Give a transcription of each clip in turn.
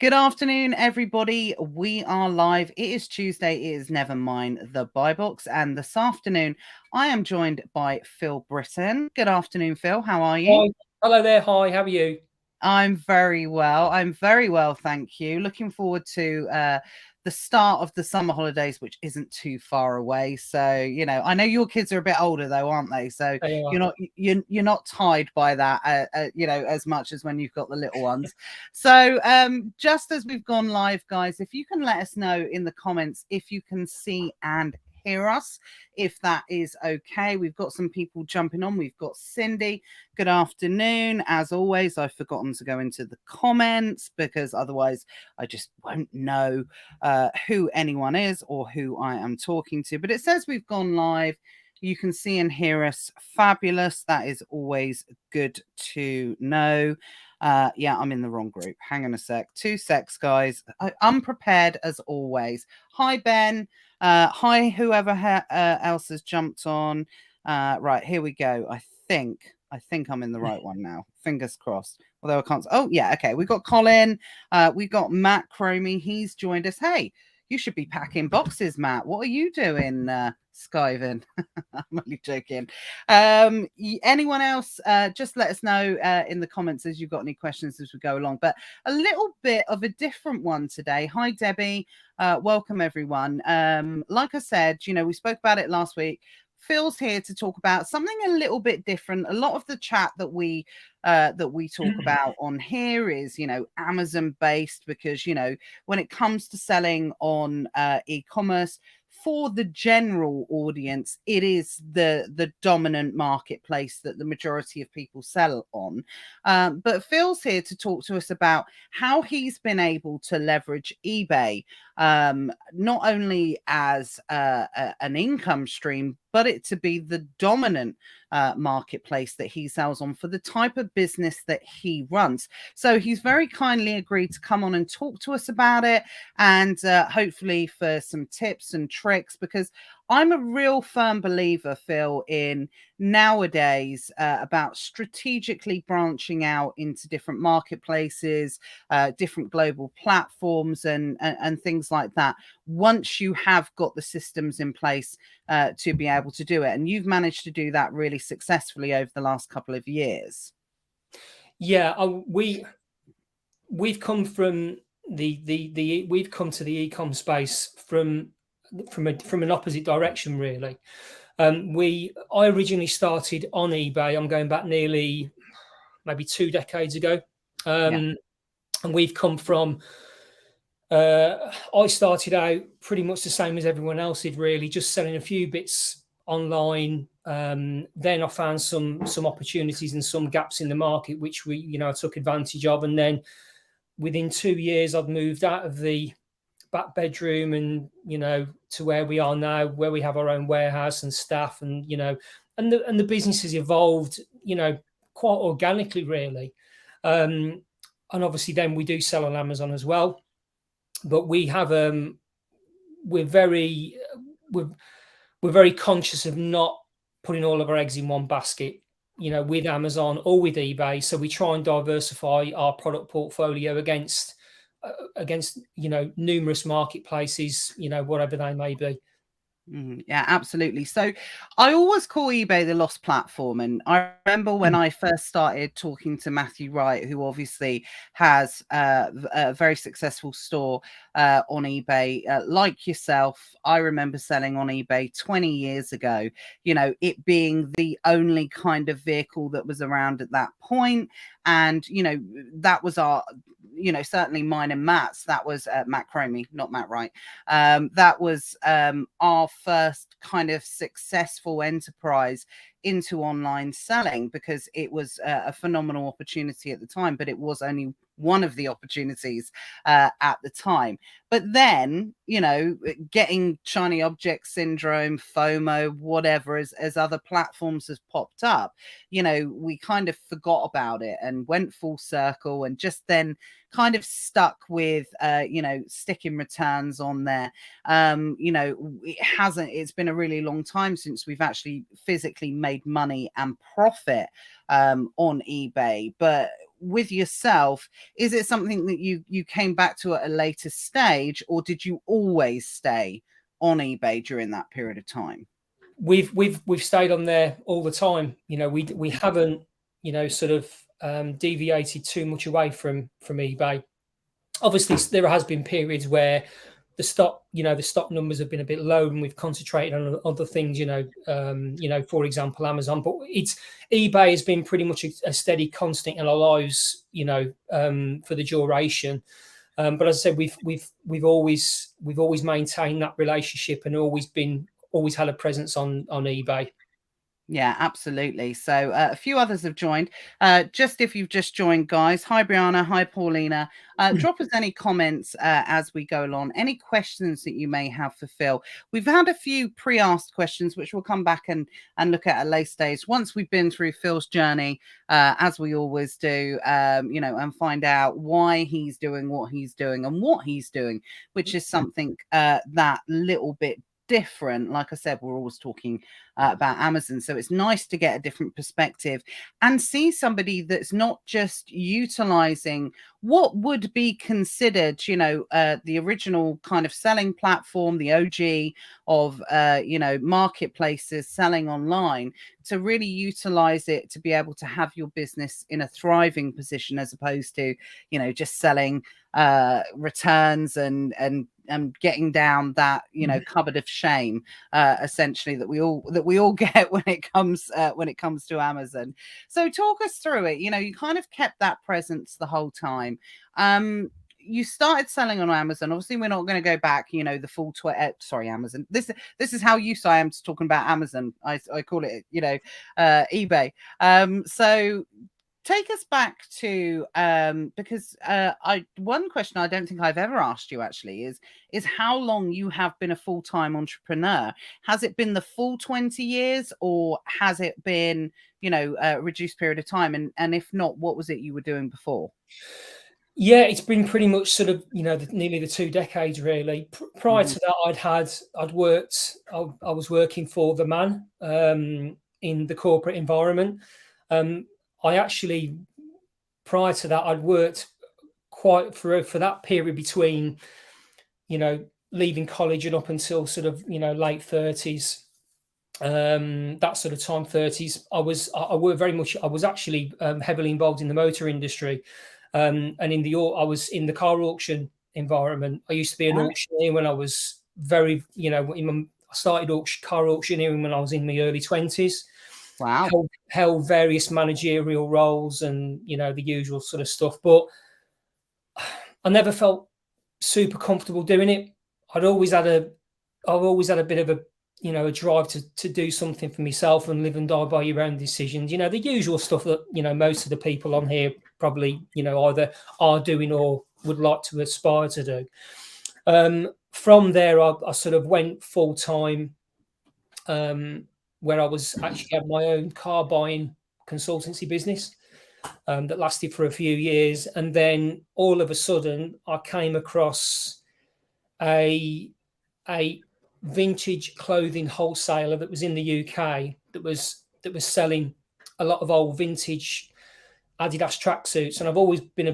Good afternoon, everybody. We are live. It is Tuesday. It is Never Mind the Buy Box. And this afternoon, I am joined by Phil Brittain. Good afternoon, Phil. How are you? Hi. Hello there. Hi. How are you? I'm very well. I'm very well, thank you. Looking forward to the start of the summer holidays, which isn't too far away. So, I know your kids are a bit older though, aren't they? So There you are. you're not tied by that, as much as when you've got the little ones. So, just as we've gone live, guys, if you can let us know in the comments if you can see and hear us, if that is okay. We've got some people jumping on. We've got Cindy. Good afternoon. As always, I've forgotten to go into the comments because otherwise I just won't know who anyone is or who I am talking to. But it says we've gone live. You can see and hear us. Fabulous. That is always good to know. Yeah, I'm in the wrong group. Hang on a sec. 2 secs, guys. Unprepared as always. Hi, Ben. Hi, whoever else has jumped on. Right, here we go. I think I'm in the right one now. Fingers crossed. Although I can't. Oh, yeah. Okay. We've got Colin. We've got Matt Cromie. He's joined us. Hey, you should be packing boxes, Matt. What are you doing, Skyvin? I'm only joking. Anyone else? Just let us know in the comments as you've got any questions as we go along. But a little bit of a different one today. Hi, Debbie. Welcome, everyone. Like I said, we spoke about it last week. Phil's here to talk about something a little bit different. A lot of the chat that we talk about on here is, Amazon based because, when it comes to selling on e-commerce, for the general audience, it is the dominant marketplace that the majority of people sell on. But Phil's here to talk to us about how he's been able to leverage eBay, not only as an income stream, but it to be the dominant marketplace that he sells on for the type of business that he runs. So he's very kindly agreed to come on and talk to us about it, and hopefully for some tips and tricks, because I'm a real firm believer, Phil, in nowadays about strategically branching out into different marketplaces, different global platforms and things like that, once you have got the systems in place to be able to do it. And you've managed to do that really successfully over the last couple of years. Yeah, we've come from we've come to the e-com space from an opposite direction, really. I originally started on eBay. I'm going back nearly maybe 2 decades ago, and we've come from. I started out pretty much the same as everyone else did, really, just selling a few bits online. Then I found some opportunities and some gaps in the market, which I took advantage of. And then within 2 years, I've moved out of the back bedroom and to where we are now, where we have our own warehouse and staff, and the business has evolved, quite organically, really. And obviously, then we do sell on Amazon as well. But we have we're very conscious of not putting all of our eggs in one basket, with Amazon or with eBay. So we try and diversify our product portfolio against numerous marketplaces, whatever they may be. Yeah, absolutely. So I always call eBay the lost platform. And I remember when I first started talking to Matthew Wright, who obviously has a very successful store on eBay, like yourself. I remember selling on eBay 20 years ago, it being the only kind of vehicle that was around at that point. And, that was our, certainly mine and Matt's, that was Matt Cromie, not Matt Wright. That was our first kind of successful enterprise into online selling, because it was a phenomenal opportunity at the time, but it was only one of the opportunities at the time. But then, getting shiny object syndrome, FOMO, whatever, as other platforms has popped up, we kind of forgot about it and went full circle, and just then kind of stuck with, sticking returns on there. It's been a really long time since we've actually physically made money and profit on eBay. But with yourself, is it something that you came back to at a later stage, or did you always stay on eBay during that period of time? We've stayed on there all the time. We haven't, sort of deviated too much away from eBay. Obviously, there has been periods where the stock numbers have been a bit low, and we've concentrated on other things. For example, Amazon. But eBay has been pretty much a steady constant in our lives. For the duration. But as I said, we've always maintained that relationship and always had a presence on eBay. Yeah, absolutely. So a few others have joined. Just if you've just joined, guys, hi Brianna, hi Paulina. Drop us any comments as we go along, any questions that you may have for Phil. We've had a few pre-asked questions, which we'll come back and look at a later stage once we've been through Phil's journey, as we always do, and find out why he's doing what he's doing and what he's doing, which is something that little bit different. Like I said, we're always talking about Amazon, so it's nice to get a different perspective and see somebody that's not just utilizing what would be considered, the original kind of selling platform, the OG of marketplaces selling online, to really utilize it to be able to have your business in a thriving position, as opposed to just selling returns and getting down that cupboard of shame, essentially, that we all get when it comes to Amazon. So talk us through it. You kind of kept that presence the whole time. You started selling on Amazon. Obviously, we're not going to go back, the full Amazon. This is how used I am to talking about Amazon. I call it, eBay. So take us back to because one question I don't think I've ever asked you actually is how long you have been a full-time entrepreneur. Has it been the full 20 years, or has it been a reduced period of time? And if not, what was it you were doing before? Yeah, it's been pretty much sort of nearly the 2 decades really. Prior to that, I was working for the man in the corporate environment. I actually, prior to that, I'd worked quite for that period between, leaving college and up until sort of, late 30s, that sort of time, 30s. I was actually heavily involved in the motor industry, and I was in the car auction environment. I used to be an auctioneer when I was I started car auctioneering when I was in my early 20s. Wow. Held various managerial roles and the usual sort of stuff, but I never felt super comfortable doing it. I've always had a bit of a drive to do something for myself and live and die by your own decisions. The usual stuff that most of the people on here probably either are doing or would like to aspire to do. From there, I sort of went full time. Where I was actually had my own car buying consultancy business that lasted for a few years. And then all of a sudden I came across a vintage clothing wholesaler that was in the UK that was selling a lot of old vintage Adidas tracksuits. And I've always had a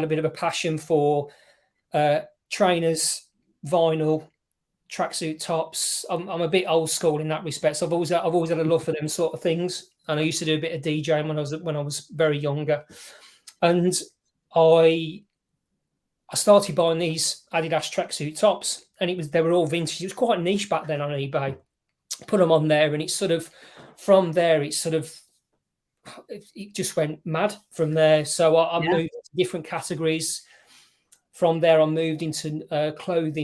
bit of a passion for trainers, vinyl, tracksuit tops. I'm a bit old school in that respect. So I've always had a love for them sort of things. And I used to do a bit of DJing when I was very younger. And I started buying these Adidas tracksuit tops, and they were all vintage. It was quite niche back then on eBay. Put them on there, and it's sort of from there. It just went mad from there. So I moved into different categories. From there, I moved into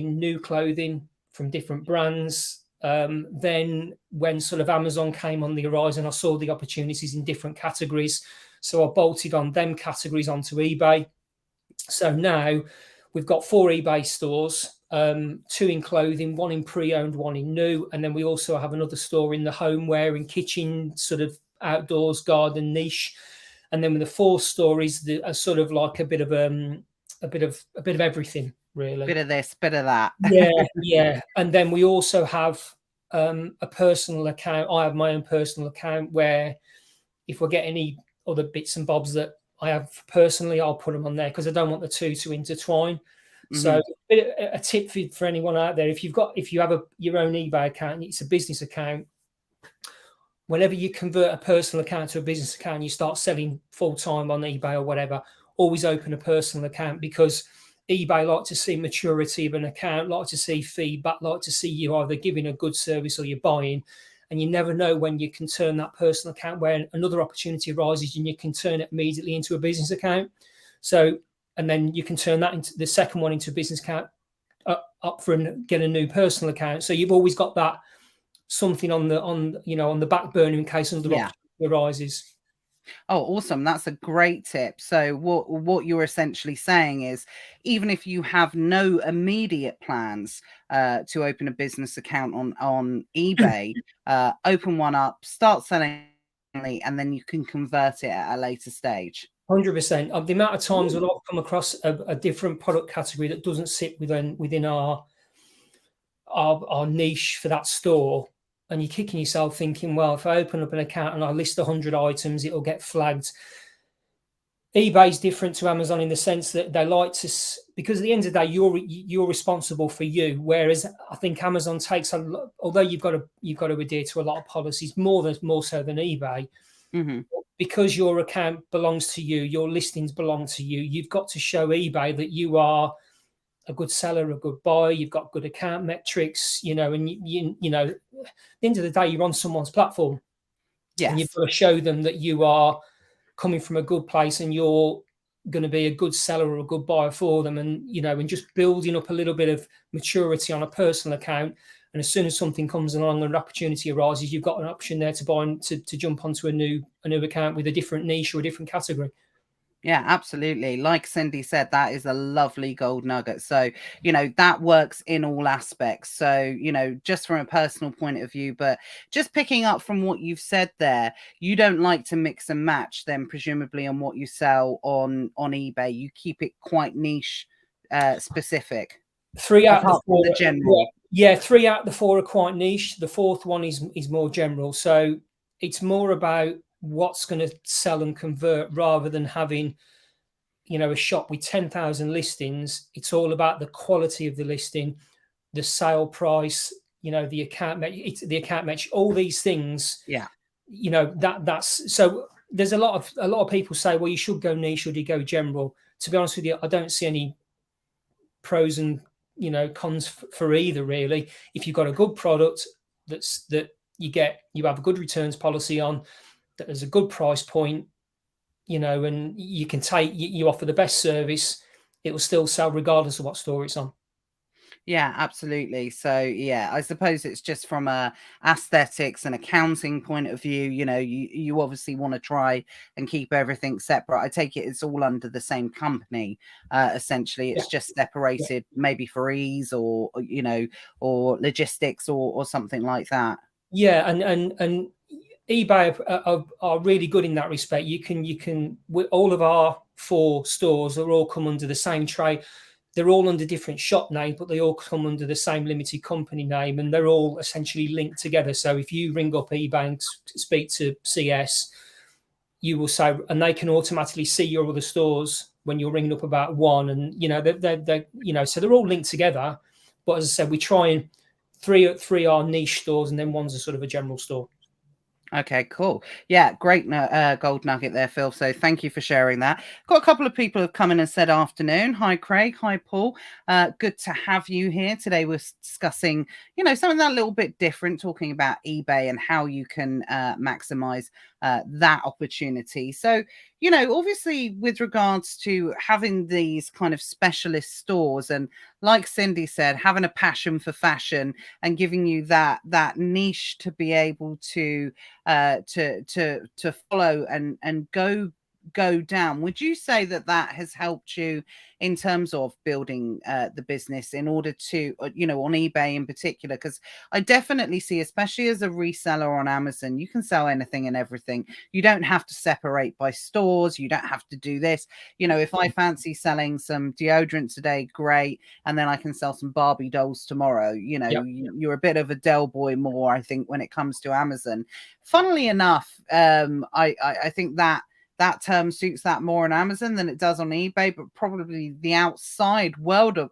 new clothing from different brands. Then when sort of Amazon came on the horizon, I saw the opportunities in different categories. So I bolted on them categories onto eBay. So now we've got 4 eBay stores, 2 in clothing, 1 in pre-owned, 1 in new. And then we also have another store in the homeware and kitchen, sort of outdoors garden niche. And then with the 4 stores, are sort of like a bit of everything, really. Bit of this, bit of that. Yeah. And then we also have a personal account. I have my own personal account where if we get any other bits and bobs that I have personally, I'll put them on there because I don't want the two to intertwine. So a tip for anyone out there, if you have your own eBay account, it's a business account. Whenever you convert a personal account to a business account, you start selling full time on eBay or whatever, always open a personal account, because eBay like to see maturity of an account, like to see feedback, like to see you either giving a good service or you're buying. And you never know when you can turn that personal account, where another opportunity arises and you can turn it immediately into a business account. So, and then you can turn that into the second one into a business account, up for and get a new personal account. So you've always got that something on the back burner in case another opportunity arises. Oh, awesome. That's a great tip. So what you're essentially saying is, even if you have no immediate plans to open a business account on eBay, open one up, start selling, and then you can convert it at a later stage. 100%. The amount of times when I've come across a different product category that doesn't sit within our niche for that store, and you're kicking yourself thinking, well, if I open up an account and I list 100 items, it'll get flagged. eBay is different to Amazon in the sense that they like to, because at the end of the day, you're responsible for you. Whereas I think Amazon takes although you've got to adhere to a lot of policies, more so than eBay. Because your account belongs to you, your listings belong to you. You've got to show eBay that you are a good seller, a good buyer. You've got good account metrics, and you know, at the end of the day, you're on someone's platform. And you've got to show them that you are coming from a good place and you're going to be a good seller or a good buyer for them, and just building up a little bit of maturity on a personal account. And as soon as something comes along and an opportunity arises, you've got an option there to buy and to jump onto a new account with a different niche or a different category. Yeah, absolutely. Like Cindy said, that is a lovely gold nugget. So, that works in all aspects. So, just from a personal point of view, but just picking up from what you've said there, you don't like to mix and match then presumably on what you sell on eBay. You keep it quite niche specific. 3 out of the 4 the general. Yeah, 3 out of the 4 are quite niche. The fourth one is more general. So it's more about what's going to sell and convert rather than having a shop with 10,000 listings. It's all about the quality of the listing, the sale price, the account match, all these things. That's so there's a lot of people say, well, you should go niche or you go general. To be honest with you, I don't see any pros and cons for either, really. If you've got a good product that you have a good returns policy on, that there's a good price point, and you offer the best service, it will still sell regardless of what store it's on. Yeah, absolutely. So yeah, I suppose it's just from a aesthetics and accounting point of view, you obviously want to try and keep everything separate. I take it it's all under the same company. Essentially, it's just separated maybe for ease or logistics or something like that. Yeah, and eBay are really good in that respect. You can all of our 4 stores are all come under the same trade. They're all under different shop names, but they all come under the same limited company name, and they're all essentially linked together. So if you ring up eBay and speak to CS, you will say, and they can automatically see your other stores when you're ringing up about one, and they're so they're all linked together. But as I said, we try and 3 are niche stores, and then one's a sort of a general store. Okay, cool. Yeah, great gold nugget there, Phil. So thank you for sharing that. Got a couple of people have come in and said afternoon. Hi, Craig. Hi, Paul. Good to have you here. Today we're discussing, something that a little bit different, talking about eBay and how you can maximize that opportunity. So, obviously with regards to having these kind of specialist stores, and like Cindy said, having a passion for fashion and giving you that niche to be able to follow and go down. Would you say that has helped you in terms of building the business in order to on eBay in particular? Because I definitely see, especially as a reseller on Amazon, you can sell anything and everything. You don't have to separate by stores. You don't have to do this. If I fancy selling some deodorant today, great, and then I can sell some Barbie dolls tomorrow. You're a bit of a Del Boy more, I think, when it comes to Amazon. Funnily enough, I think that that term suits that more on Amazon than it does on eBay, but probably the outside world of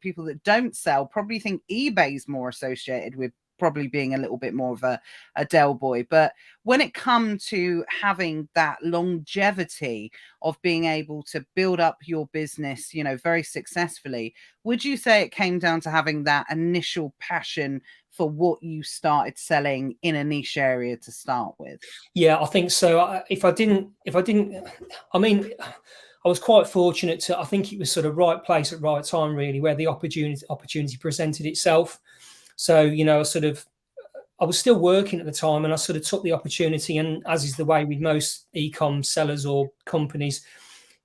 people that don't sell probably think eBay's more associated with probably being a little bit more of a Del boy. But when it comes to having that longevity of being able to build up your business, very successfully, would you say it came down to having that initial passion for what you started selling in a niche area to start with? Yeah, I think so. If I didn't, I mean, I was quite fortunate to, I think it was sort of right place at right time, really, where the opportunity presented itself. So, I was still working at the time, and I sort of took the opportunity, and as is the way with most e-com sellers or companies,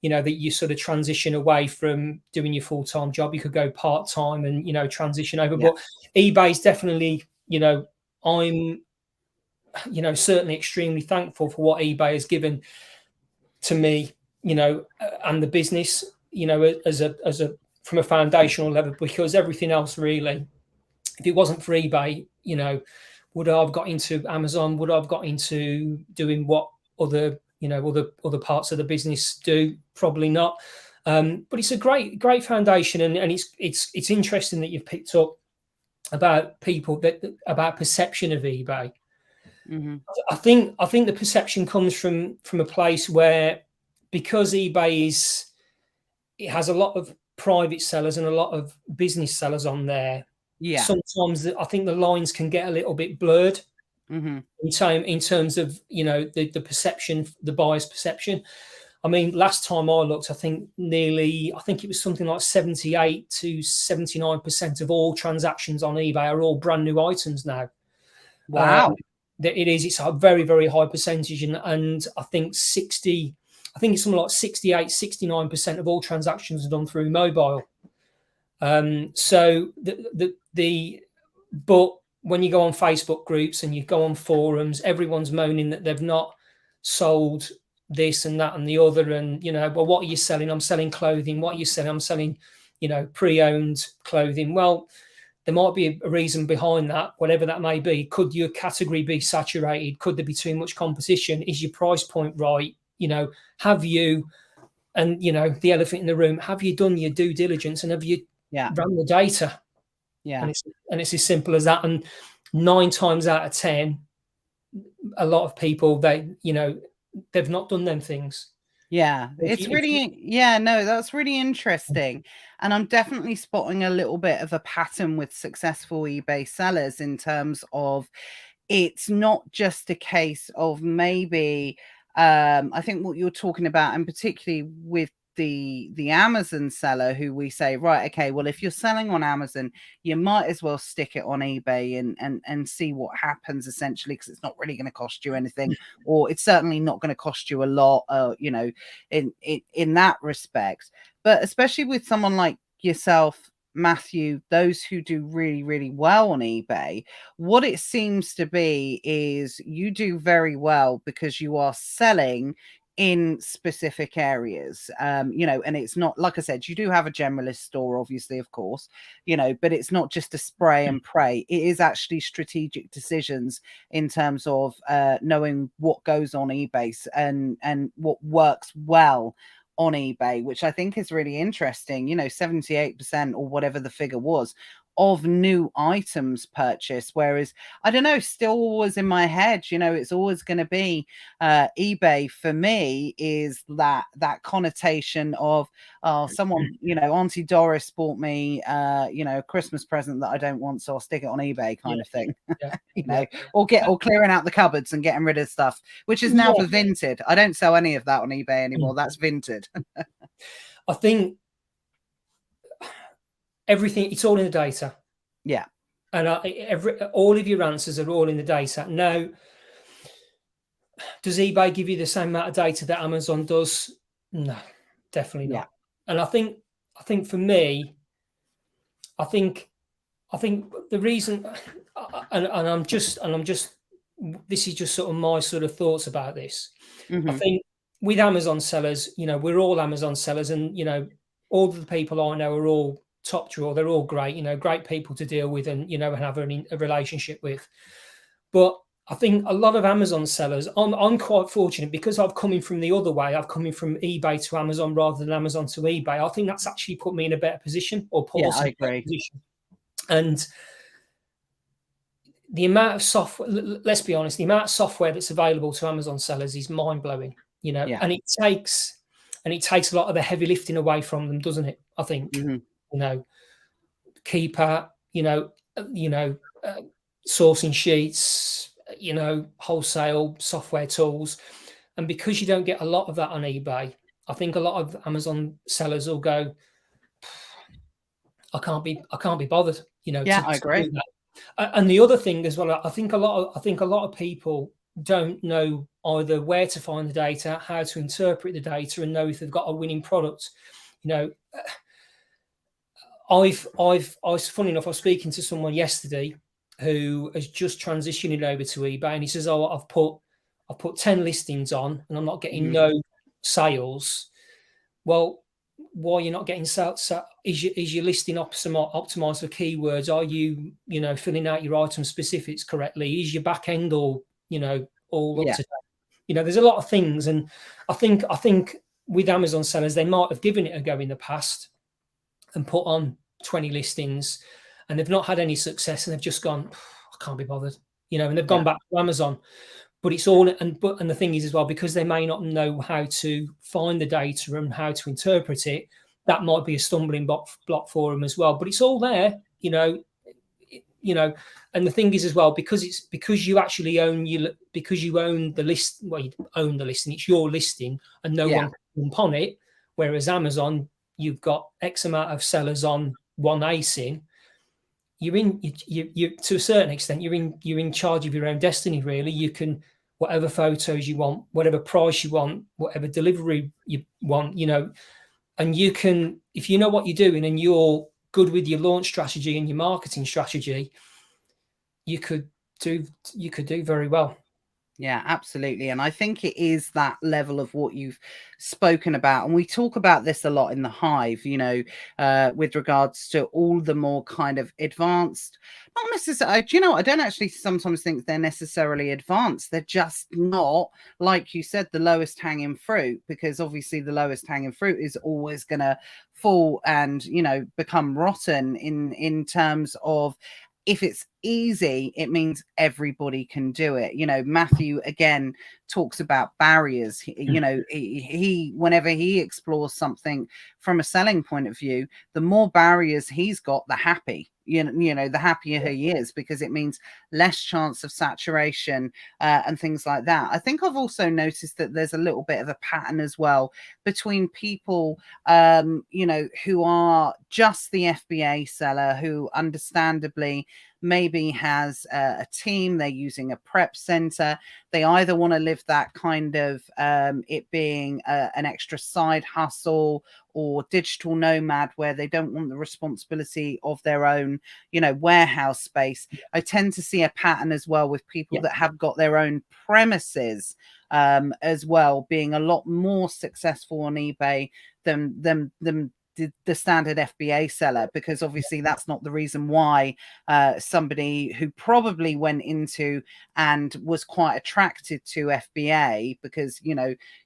that you sort of transition away from doing your full-time job. You could go part-time and, transition over. Yeah. But eBay is definitely, I'm, certainly extremely thankful for what eBay has given to me, and the business, as a from a foundational level, because everything else really, if it wasn't for eBay, would I have got into Amazon? Would I have got into doing what other parts of the business do? Probably not. But it's a great foundation, and it's interesting that you've picked up about people about perception of eBay. Mm-hmm. I think the perception comes from a place where, because eBay it has a lot of private sellers and a lot of business sellers on there. Yeah. Sometimes I think the lines can get a little bit blurred. Mm-hmm. in terms of the perception, the buyer's perception. I mean, last time I looked, I think it was something like 78 to 79% of all transactions on eBay are all brand new items now. Wow. It's a very, very high percentage, and I think it's something like 68, 69% of all transactions are done through mobile. So but when you go on Facebook groups and you go on forums, everyone's moaning that they've not sold this and that and the other, and well, what are you selling? I'm selling clothing. What are you selling? I'm selling, pre-owned clothing. Well, there might be a reason behind that, whatever that may be. Could your category be saturated? Could there be too much competition? Is your price point right? Have you, and the elephant in the room, have you done your due diligence, and have you run the data? Yeah. And it's as simple as that. And 9 times out of 10, a lot of people, they've not done them things. Yeah, that's really interesting. And I'm definitely spotting a little bit of a pattern with successful eBay sellers in terms of, it's not just a case of maybe, I think what you're talking about, and particularly with the Amazon seller, who we say, right, okay, well, if you're selling on Amazon, you might as well stick it on eBay and see what happens, essentially, because it's not really going to cost you anything, or it's certainly not going to cost you a lot, in that respect. But especially with someone like yourself, Matthew, those who do really, really well on eBay, what it seems to be is you do very well because you are selling in specific areas, and it's not, like I said, you do have a generalist store, obviously, of course, but it's not just a spray and pray. It is actually strategic decisions in terms of knowing what goes on eBay and what works well on eBay, which I think is really interesting. 78% or whatever the figure was of new items purchased, whereas I don't know, still always in my head, it's always going to be eBay for me is that connotation of, someone, Auntie Doris bought me a Christmas present that I don't want, so I'll stick it on eBay kind of thing. Or clearing out the cupboards and getting rid of stuff, which is now for Vinted. I don't sell any of that on eBay anymore. That's Vinted. I think everything, it's all in the data. Yeah. And all of your answers are all in the data. Now, does eBay give you the same amount of data that Amazon does? No, definitely not. And I think for me, I think the reason, and I'm just this is just sort of my sort of thoughts about this. Mm-hmm. I think with Amazon sellers, we're all Amazon sellers, and all the people I know are all top drawer. They're all great, great people to deal with and, and have a relationship with. But I think a lot of Amazon sellers, I'm quite fortunate because I've come in from the other way. I've come in from eBay to Amazon rather than Amazon to eBay. I think that's actually put me in a better position, or put us in a better position. And the amount of software, let's be honest, the amount of software that's available to Amazon sellers is mind blowing, you know, and it takes a lot of the heavy lifting away from them, doesn't it? I think, you know, Keeper, sourcing sheets, you know, wholesale software tools. And because you don't get a lot of that on eBay, I think a lot of Amazon sellers will go, I can't be bothered, you know, I agree. do that. And the other thing as well, I think a lot of people don't know either where to find the data, how to interpret the data, and know if they've got a winning product. You know, I was funny enough, I was speaking to someone yesterday who has just transitioning over to eBay, and he says, "Oh, I've put 10 listings on, and I'm not getting no sales." Well, why you're not getting sales? So is your listing optimized for keywords? Are you filling out your item specifics correctly? Is your back end all up to date? You know, there's a lot of things, and I think with Amazon sellers, they might have given it a go in the past and put on 20 listings, and they've not had any success, and they've just gone, I can't be bothered, and they've gone back to Amazon. But it's all, and the thing is as well, because they may not know how to find the data and how to interpret it, that might be a stumbling block for them as well. But it's all there, and the thing is as well, because you actually own because you own the list. Well, you own the listing; it's your listing, and no one can jump on it. Whereas Amazon, you've got X amount of sellers on one ASIN. You to a certain extent, you're in charge of your own destiny. Really, you can whatever photos you want, whatever price you want, whatever delivery you want, and you can, if you know what you're doing and you're good with your launch strategy and your marketing strategy, you could do very well. Yeah, absolutely. And I think it is that level of what you've spoken about. And we talk about this a lot in the Hive, with regards to all the more kind of advanced, not necessarily, I don't actually sometimes think they're necessarily advanced. They're just not, like you said, the lowest hanging fruit, because obviously the lowest hanging fruit is always going to fall and, become rotten in terms of, if it's easy, it means everybody can do it. Matthew again talks about barriers. He whenever he explores something from a selling point of view, the more barriers he's got, the happier he is, because it means less chance of saturation and things like that. I think I've also noticed that there's a little bit of a pattern as well between people who are just the FBA seller, who understandably maybe has a team, they're using a prep center. They either want to live that kind of it being an extra side hustle, or digital nomad, where they don't want the responsibility of their own, warehouse space. I tend to see a pattern as well with people that have got their own premises as well, being a lot more successful on eBay than the standard FBA seller, because obviously that's not the reason why somebody who probably went into and was quite attracted to FBA, because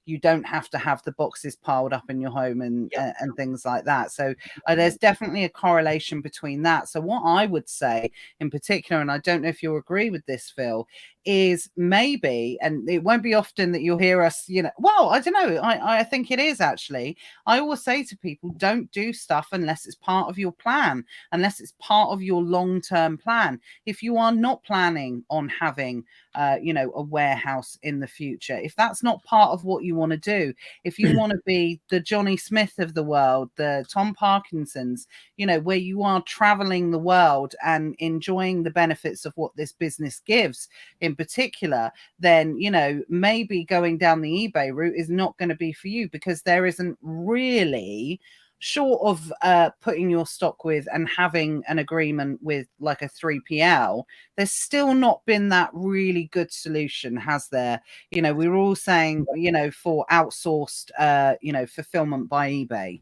you don't have to have the boxes piled up in your home and things like that. So there's definitely a correlation between that. So what I would say in particular, and I don't know if you'll agree with this, Phil, is maybe, and it won't be often that you'll hear us, well, I don't know, I think it is actually. I always say to people, don't do stuff unless it's part of your plan, unless it's part of your long-term plan. If you are not planning on having a warehouse in the future, if that's not part of what you want to do, if you want to be the Johnny Smith of the world, the Tom Parkinsons, where you are traveling the world and enjoying the benefits of what this business gives in particular, then maybe going down the eBay route is not going to be for you, because there isn't really, short of putting your stock with and having an agreement with like a 3PL, there's still not been that really good solution, has there? We're all saying, for outsourced, fulfillment by eBay.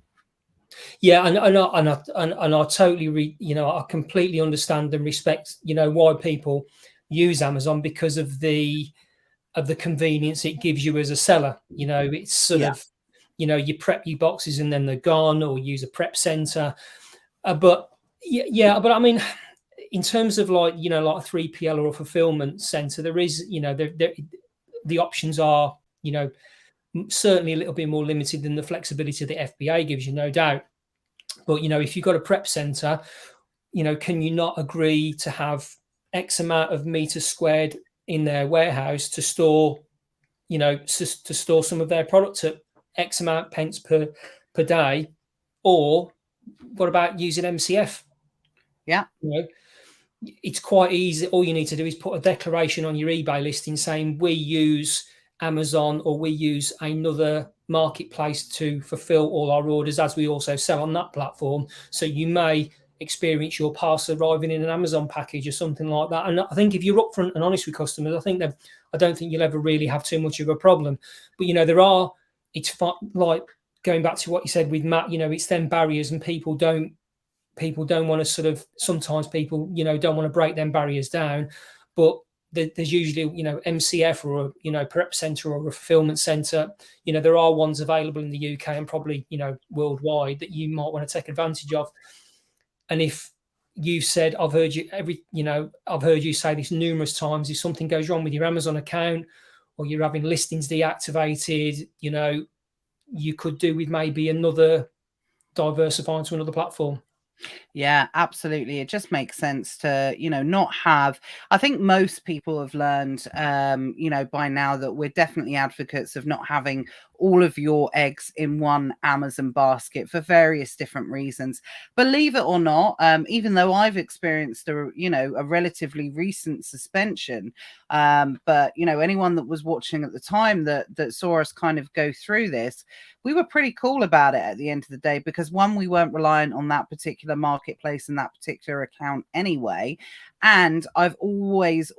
Yeah, and I totally I completely understand and respect, why people, use Amazon because of the convenience it gives you as a seller. You know, it's sort of, you know, you prep your boxes and then they're gone, or use a prep center. But I mean, in terms of like, you know, like a 3PL or a fulfillment center, there is, you know, the options are, you know, certainly a little bit more limited than the flexibility the FBA gives you, no doubt. But, you know, if you've got a prep center, you know, can you not agree to have X amount of meters squared in their warehouse to store, you know, to store some of their product at X amount pence per day? Or what about using MCF? Yeah. You know, it's quite easy. All you need to do is put a declaration on your eBay listing saying we use Amazon or we use another marketplace to fulfill all our orders, as we also sell on that platform. So you may experience your parcel arriving in an Amazon package or something like that. And I think if you're upfront and honest with customers, I don't think you'll ever really have too much of a problem. But, you know, it's like going back to what you said with Matt, you know, it's then barriers, and people don't want to sort of, sometimes people, you know, don't want to break them barriers down. But there's usually, you know, MCF or a, you know, prep center or a fulfillment center. You know, there are ones available in the UK and probably, you know, worldwide that you might want to take advantage of. And if you said, I've heard you say this numerous times, if something goes wrong with your Amazon account or you're having listings deactivated, you know, you could do with maybe diversifying to another platform. Yeah, absolutely. It just makes sense to, you know, not have, I think most people have learned, you know, by now that we're definitely advocates of not having all of your eggs in one Amazon basket for various different reasons. Believe it or not, even though I've experienced a relatively recent suspension, but, you know, anyone that was watching at the time that saw us kind of go through this, we were pretty cool about it at the end of the day, because one, we weren't reliant on that particular marketplace and that particular account anyway. And I've always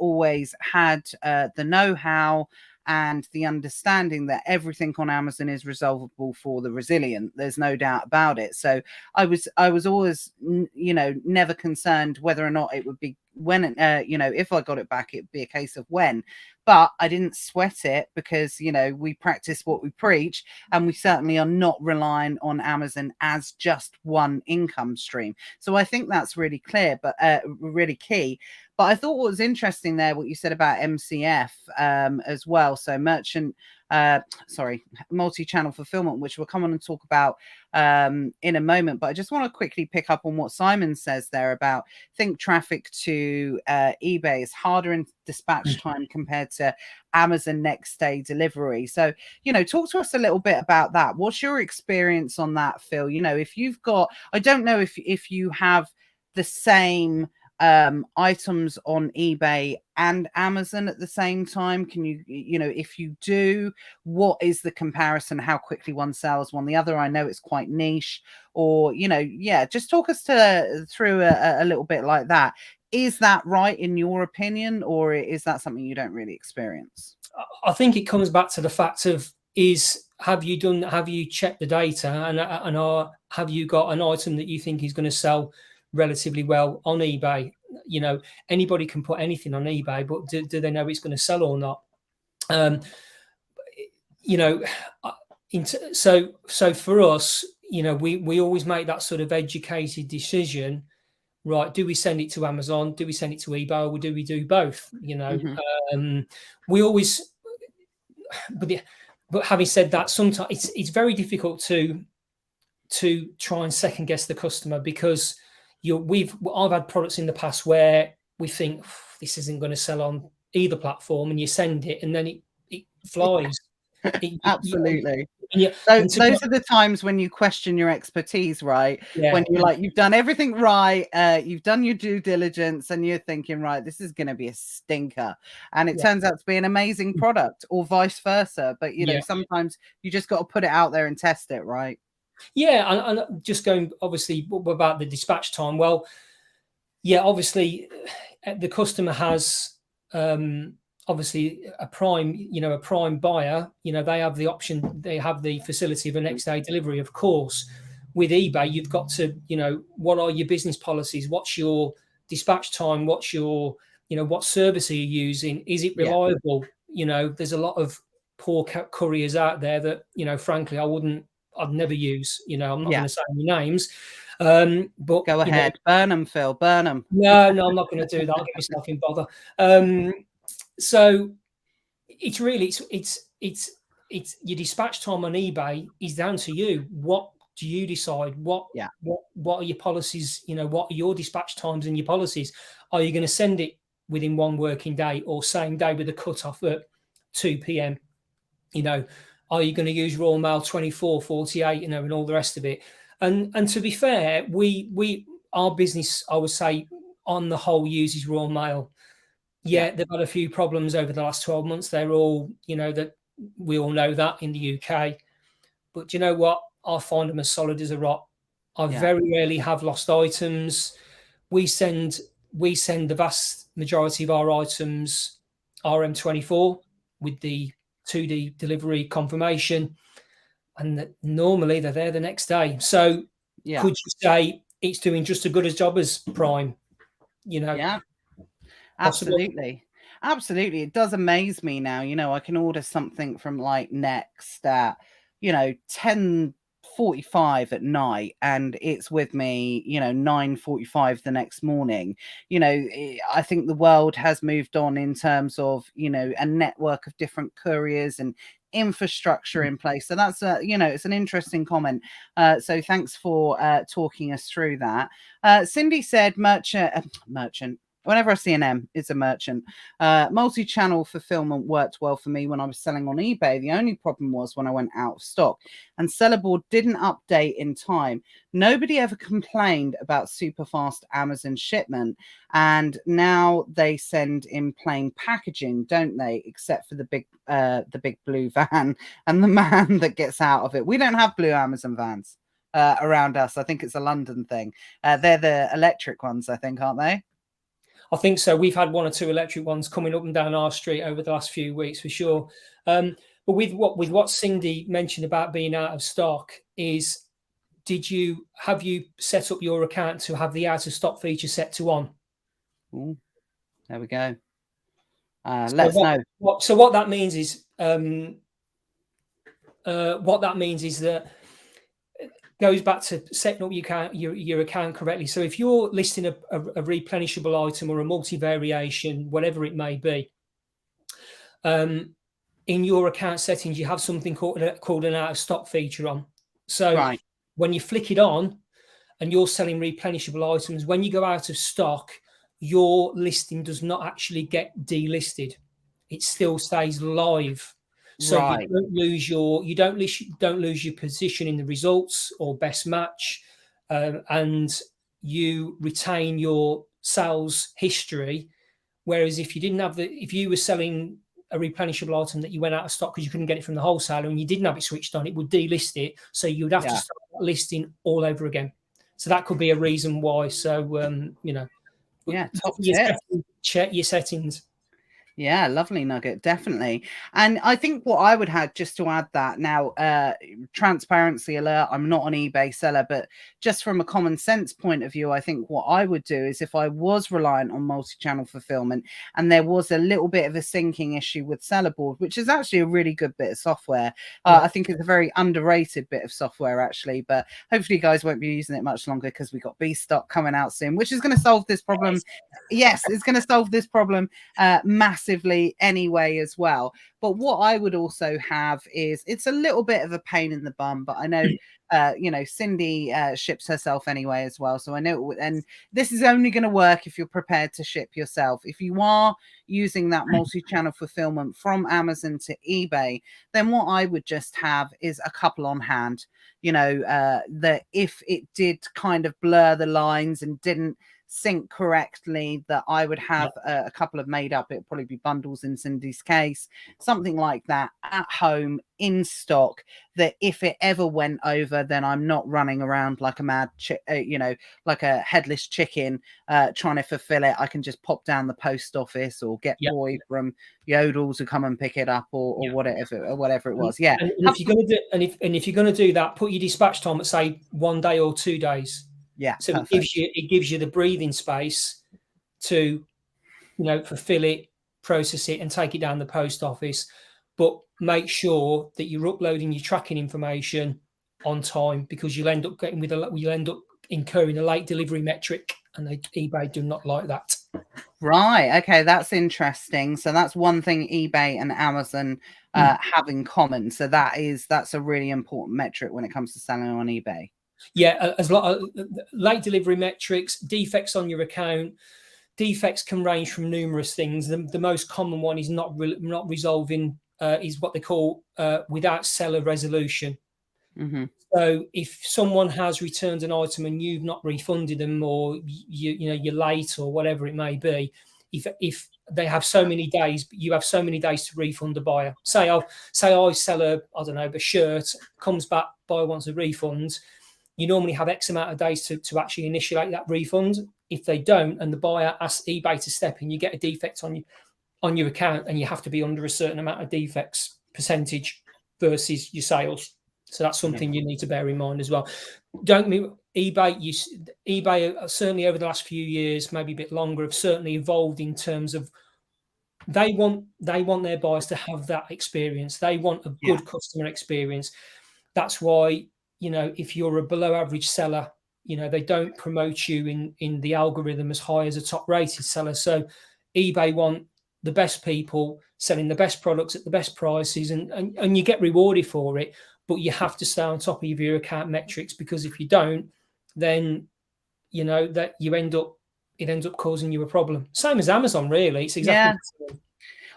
had the know-how and the understanding that everything on Amazon is resolvable for the resilient. There's no doubt about it. So I was always, you know, never concerned whether or not it would be when, you know, if I got it back, it'd be a case of when. But I didn't sweat it, because, you know, we practice what we preach, and we certainly are not relying on Amazon as just one income stream. So I think that's really clear, but really key. But I thought what was interesting there, what you said about MCF as well. So multi-channel fulfillment, which we'll come on and talk about in a moment. But I just want to quickly pick up on what Simon says there about, think traffic to eBay is harder in dispatch time compared to Amazon next day delivery. So, you know, talk to us a little bit about that. What's your experience on that, Phil? You know, if you've got, I don't know if you have the same items on eBay and Amazon at the same time. Can you know, if you do, what is the comparison? How quickly one sells one the other? I know it's quite niche, or, you know, yeah, just talk us through a little bit like that. Is that right in your opinion, or is that something you don't really experience? I think it comes back to the fact of, have you checked the data, and have you got an item that you think is going to sell relatively well on eBay? You know, anybody can put anything on eBay, but do they know it's going to sell or not? You know, so for us, you know, we always make that sort of educated decision, right? Do we send it to Amazon? Do we send it to eBay? Or do we do both? You know, we always, but having said that, sometimes it's very difficult to try and second guess the customer, because I've had products in the past where we think this isn't going to sell on either platform, and you send it and then it flies. Absolutely. So those are the times when you question your expertise, right? Yeah. When you're like, you've done everything right, you've done your due diligence, and you're thinking, right, this is going to be a stinker, and it turns out to be an amazing product, or vice versa. But, you know, sometimes you just got to put it out there and test it, right? Yeah, and just going, obviously, about the dispatch time. Well, yeah, obviously, the customer has obviously a prime buyer. You know, they have the option, they have the facility of a next day delivery. Of course, with eBay, you've got to, you know, what are your business policies? What's your dispatch time? What's your what service are you using? Is it reliable? There's a lot of poor couriers out there that, frankly, I'd never use. I'm not going to say any names. But go ahead, burn them, Phil, burn them. No, I'm not going to do that. I'll get myself in bother. So it's really it's your dispatch time on eBay is down to you. What do you decide? What are your policies? What are your dispatch times and your policies? Are you going to send it within 1 working day or same day with a cutoff at 2 p.m.? Are you going to use raw mail 24, 48, and all the rest of it? And to be fair, our business, I would say, on the whole, uses raw mail. They've had a few problems over the last 12 months. They're all, that we all know that in the UK. But you know what? I find them as solid as a rock. I very rarely have lost items. We send the vast majority of our items RM24 with the 2D delivery confirmation, and normally they're there the next day. So could you say it's doing just as good a job as Prime? Yeah, possibly. Absolutely. It does amaze me now. I can order something from like Next at 10:45 at night, and it's with me 9:45 the next morning. I think the world has moved on in terms of a network of different couriers and infrastructure in place. So that's it's an interesting comment. So thanks for talking us through that. Cindy said merchant. Whenever I see an M, it's a merchant. Multi-channel fulfillment worked well for me when I was selling on eBay. The only problem was when I went out of stock and Sellerboard didn't update in time. Nobody ever complained about super fast Amazon shipment, and now they send in plain packaging, don't they? Except for the big blue van and the man that gets out of it. We don't have blue Amazon vans around us. I think it's a London thing. They're the electric ones, I think, aren't they? I think so. We've had 1 or 2 electric ones coming up and down our street over the last few weeks for sure. But with what Cindy mentioned about being out of stock is, have you set up your account to have the out of stock feature set to on? Ooh, there we go. Let's know. What that means is that goes back to setting up your account correctly. So if you're listing a replenishable item or a multi-variation, whatever it may be, in your account settings, you have something called an out of stock feature on. So when you flick it on and you're selling replenishable items, when you go out of stock, your listing does not actually get delisted. It still stays live. So you don't lose your position in the results or best match, and you retain your sales history. Whereas if you were selling a replenishable item that you went out of stock because you couldn't get it from the wholesaler and you didn't have it switched on, it would delist it. So you would have to start listing all over again. So that could be a reason why. So top tip. Check your settings. Yeah, lovely nugget, definitely. And I think what I would have, just to add that now, transparency alert, I'm not an eBay seller, but just from a common sense point of view, I think what I would do is if I was reliant on multi-channel fulfillment and there was a little bit of a syncing issue with Sellerboard, which is actually a really good bit of software. I think it's a very underrated bit of software, actually, but hopefully you guys won't be using it much longer because we've got B stock coming out soon, which is going to solve this problem. Yes, it's going to solve this problem massively anyway as well. But what I would also have is, it's a little bit of a pain in the bum, but I know Cindy ships herself anyway as well, so I know and this is only going to work if you're prepared to ship yourself. If you are using that multi-channel fulfillment from Amazon to eBay, then what I would just have is a couple on hand, that if it did kind of blur the lines and didn't sync correctly, that I would have a couple of made up. It'll probably be bundles in Cindy's case, something like that at home in stock, that if it ever went over, then I'm not running around like a mad like a headless chicken trying to fulfill it. I can just pop down the post office or get boy from Yodel to come and pick it up or whatever it was. And if you're going to do that, put your dispatch time at say 1 day or 2 days. Yeah. So it gives you the breathing space to fulfill it, process it, and take it down the post office. But make sure that you're uploading your tracking information on time, because you'll end up incurring a late delivery metric, and eBay do not like that. Right. Okay, that's interesting. So that's one thing eBay and Amazon have in common. So that's a really important metric when it comes to selling on eBay. Yeah, late delivery metrics, defects on your account. Defects can range from numerous things. The most common one is not resolving, is what they call without seller resolution. Mm-hmm. So if someone has returned an item and you've not refunded them, or you're late or whatever it may be, if they have so many days, you have so many days to refund the buyer. Say I sell a shirt, comes back, buyer wants a refund. You normally have X amount of days to actually initiate that refund. If they don't, and the buyer asks eBay to step in, you get a defect on your account, and you have to be under a certain amount of defects percentage versus your sales. So that's something you need to bear in mind as well. eBay certainly over the last few years, maybe a bit longer, have certainly evolved in terms of they want their buyers to have that experience. They want a good customer experience. That's why, if you're a below average seller, they don't promote you in the algorithm as high as a top rated seller. So eBay want the best people selling the best products at the best prices, and you get rewarded for it. But you have to stay on top of your account metrics, because if you don't, then that it ends up causing you a problem. Same as Amazon, really. It's exactly the same.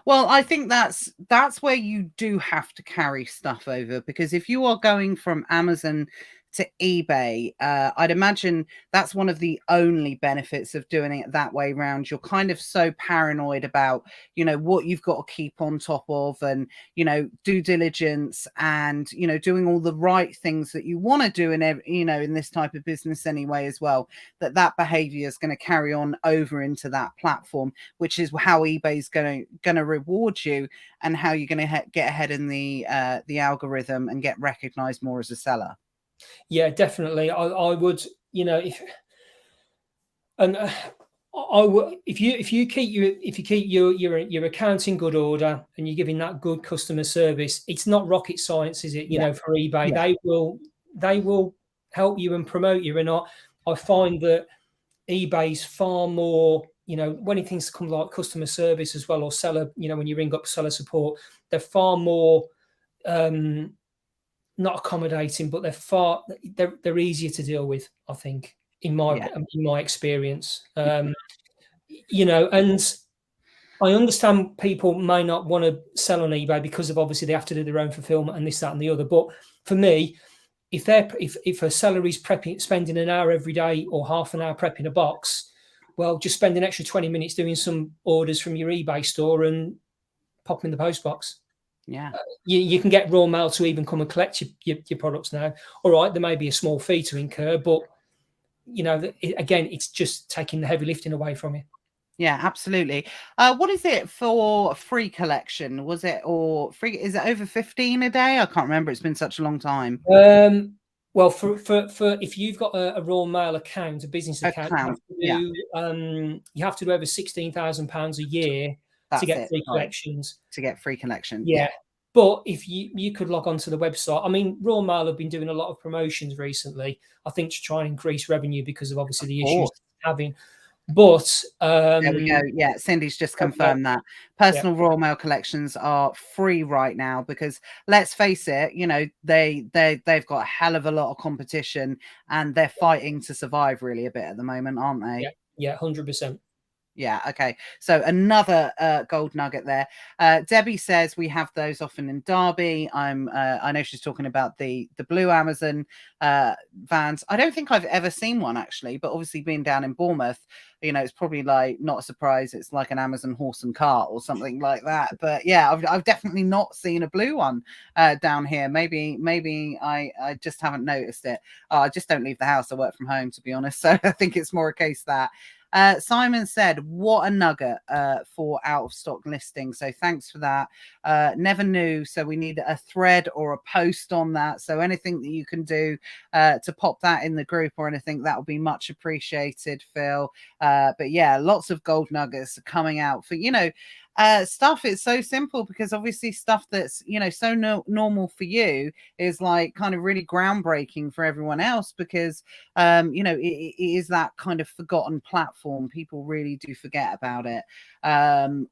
Well, I think that's where you do have to carry stuff over, because if you are going from Amazon to eBay, I'd imagine that's one of the only benefits of doing it that way around. You're kind of so paranoid about, what you've got to keep on top of, and, due diligence, and, doing all the right things that you want to do in this type of business anyway as well, that behavior is going to carry on over into that platform, which is how eBay is going to reward you, and how you're going to get ahead in the algorithm and get recognized more as a seller. Yeah, definitely. I would, if you keep your account in good order, and you're giving that good customer service, it's not rocket science, is it? For eBay, they will help you and promote you. And I find that eBay's far more, when it things come like customer service as well, or seller, when you ring up seller support, they're far more not accommodating, but they're easier to deal with, I think, in my experience. And I understand people may not want to sell on eBay because of, obviously, they have to do their own fulfillment and this, that, and the other. But for me, if a seller is spending an hour every day or half an hour prepping a box, well, just spend an extra 20 minutes doing some orders from your eBay store and pop them in the post box. Yeah, you can get raw mail to even come and collect your products now. All right, there may be a small fee to incur, but again, it's just taking the heavy lifting away from you. Yeah, absolutely. What is it for free collection? Was it or free? Is it over 15 a day? I can't remember. It's been such a long time. Well, for if you've got a raw mail account, a business account, you have to do over £16,000 a year to get free collections. To get free collection. Yeah. But if you could log on to the website, I mean, Raw Mail have been doing a lot of promotions recently, I think, to try and increase revenue because of obviously the issues having. But there we go. Yeah, Cindy's just confirmed that personal Raw Mail collections are free right now, because let's face it, they've got a hell of a lot of competition, and they're fighting to survive really a bit at the moment, aren't they? Yeah, 100%. Yeah. Okay. So another gold nugget there. Debbie says we have those often in Derby. I know she's talking about the blue Amazon vans. I don't think I've ever seen one actually, but obviously being down in Bournemouth, it's probably like not a surprise. It's like an Amazon horse and cart or something like that. But yeah, I've definitely not seen a blue one down here. Maybe I just haven't noticed it. I just don't leave the house. I work from home, to be honest. So I think it's more a case that Simon said, what a nugget for out of stock listing. So thanks for that. Never knew. So we need a thread or a post on that. So anything that you can do to pop that in the group or anything, that will be much appreciated, Phil. But yeah, lots of gold nuggets coming out for, stuff. It's so simple because obviously stuff that's, so normal for you is like kind of really groundbreaking for everyone else because, it is that kind of forgotten platform. People really do forget about it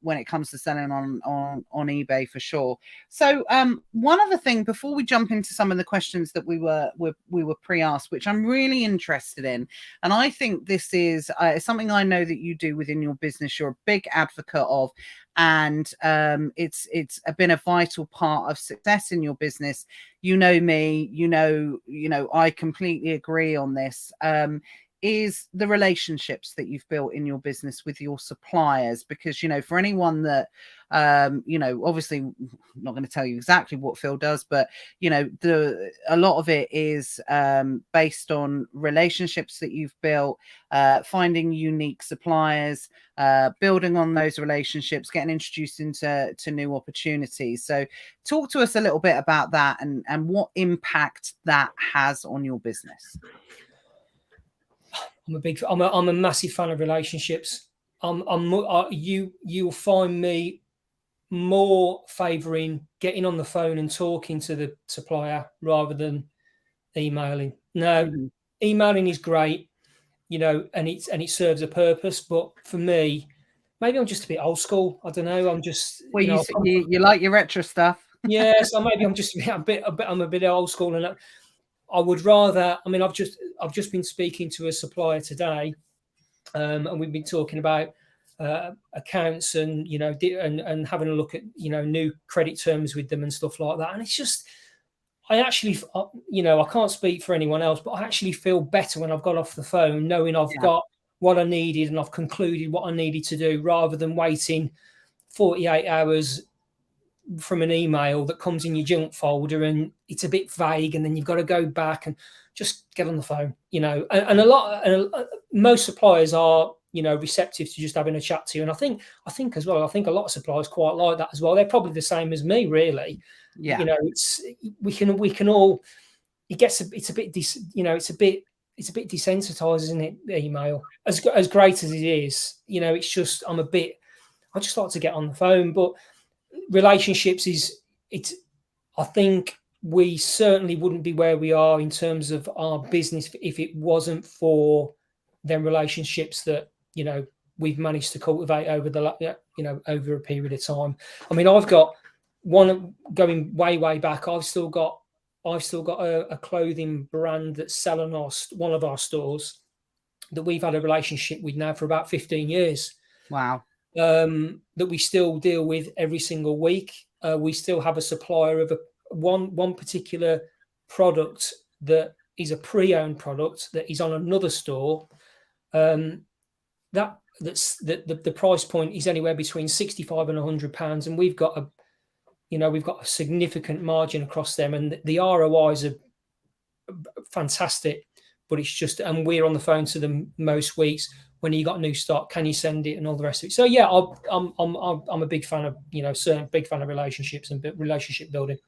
when it comes to selling on eBay for sure. So one other thing before we jump into some of the questions that we were pre-asked, which I'm really interested in, and I think this is something I know that you do within your business. You're a big advocate of, and it's been a vital part of success in your business. You know me, I completely agree on this. Is the relationships that you've built in your business with your suppliers, because for anyone that obviously I'm not going to tell you exactly what Phil does, but a lot of it is based on relationships that you've built, finding unique suppliers, building on those relationships, getting introduced into new opportunities. So talk to us a little bit about that and what impact that has on your business. I'm a massive fan of relationships. You'll find me more favoring getting on the phone and talking to the supplier rather than emailing. Now, emailing is great, and it serves a purpose. But for me, maybe I'm just a bit old school. I don't know. I'm just you like your retro stuff. Yeah, so maybe I'm just I'm a bit old school, and I would rather. I mean, I've just been speaking to a supplier today, and we've been talking about accounts and and having a look at new credit terms with them and stuff like that. And it's just, I actually, I can't speak for anyone else, but I actually feel better when I've got off the phone knowing I've got what I needed and I've concluded what I needed to do, rather than waiting 48 hours from an email that comes in your junk folder and it's a bit vague, and then you've got to go back and just get on the phone, and most suppliers are receptive to just having a chat to you. And I think as well, I think a lot of suppliers quite like that as well. They're probably the same as me, really. It's we can all, it's a bit desensitized, isn't it, the email, as great as it is. It's just I just like to get on the phone. But relationships I think we certainly wouldn't be where we are in terms of our business if it wasn't for them relationships that we've managed to cultivate over over a period of time. I mean, I've got one going way back. I've still got a clothing brand that's selling one of our stores that we've had a relationship with now for about 15 years. Wow. That we still deal with every single week. We still have a supplier of one particular product that is a pre-owned product that is on another store. The price point is anywhere between £65 and £100, and we've got a significant margin across them, and the ROIs are fantastic. But it's just, and we're on the phone to them most weeks. When you got new stock, can you send it, and all the rest of it. So yeah, I'm a big fan of certain big fan of relationships and relationship building.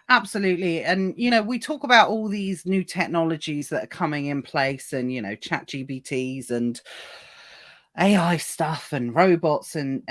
Absolutely. And we talk about all these new technologies that are coming in place, and chat GBTs and AI stuff and robots and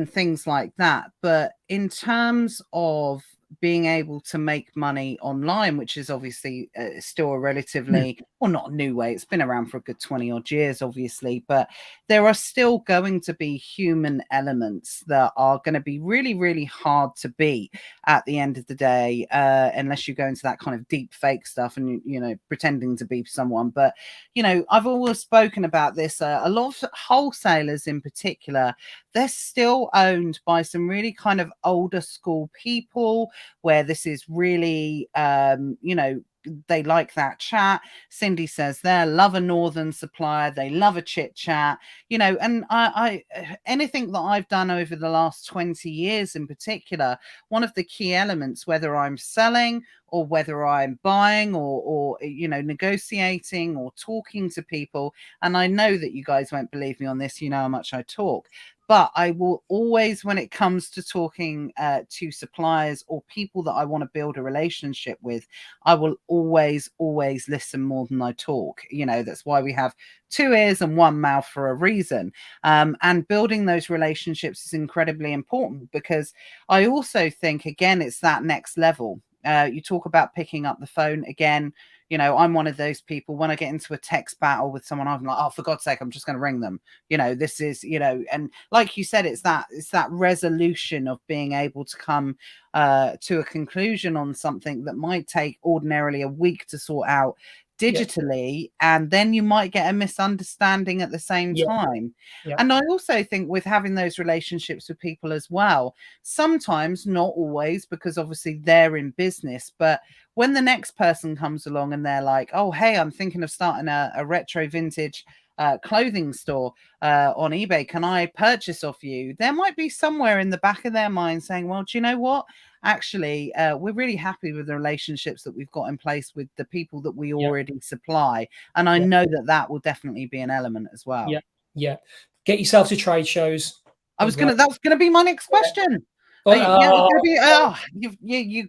things like that. But in terms of being able to make money online, which is obviously still a relatively, well, not a new way. It's been around for a good 20 odd years, obviously, but there are still going to be human elements that are going to be really, really hard to beat at the end of the day, unless you go into that kind of deep fake stuff and, pretending to be someone. But, I've always spoken about this. A lot of wholesalers in particular, they're still owned by some really kind of older school people, where this is really, they like that chat. Cindy says they love a northern supplier. They love a chit chat, and I anything that I've done over the last 20 years in particular, one of the key elements, whether I'm selling or whether I'm buying or you know, negotiating or talking to people. And I know that you guys won't believe me on this, you know how much I talk, but I will always, when it comes to talking to suppliers or people that I want to build a relationship with, I will always listen more than I talk. You know, that's why we have 2 ears and 1 mouth for a reason. And building those relationships is incredibly important, because I also think, again, it's that next level. You talk about picking up the phone again. You know, I'm one of those people, when I get into a text battle with someone, I'm like, oh, for God's sake, I'm just going to ring them. You know, this is, you know, and like you said, it's that resolution of being able to come to a conclusion on something that might take ordinarily a week to sort out digitally, and then you might get a misunderstanding at the same time. And I also think with having those relationships with people as well, sometimes, not always, because obviously they're in business, but when the next person comes along and they're like, oh, hey, I'm thinking of starting a retro vintage clothing store on eBay, can I purchase off you? There might be somewhere in the back of their mind saying, well, do you know what? Actually, we're really happy with the relationships that we've got in place with the people that we already supply. And I know that that will definitely be an element as well. Yeah. Get yourself to trade shows. That was gonna be my next question. You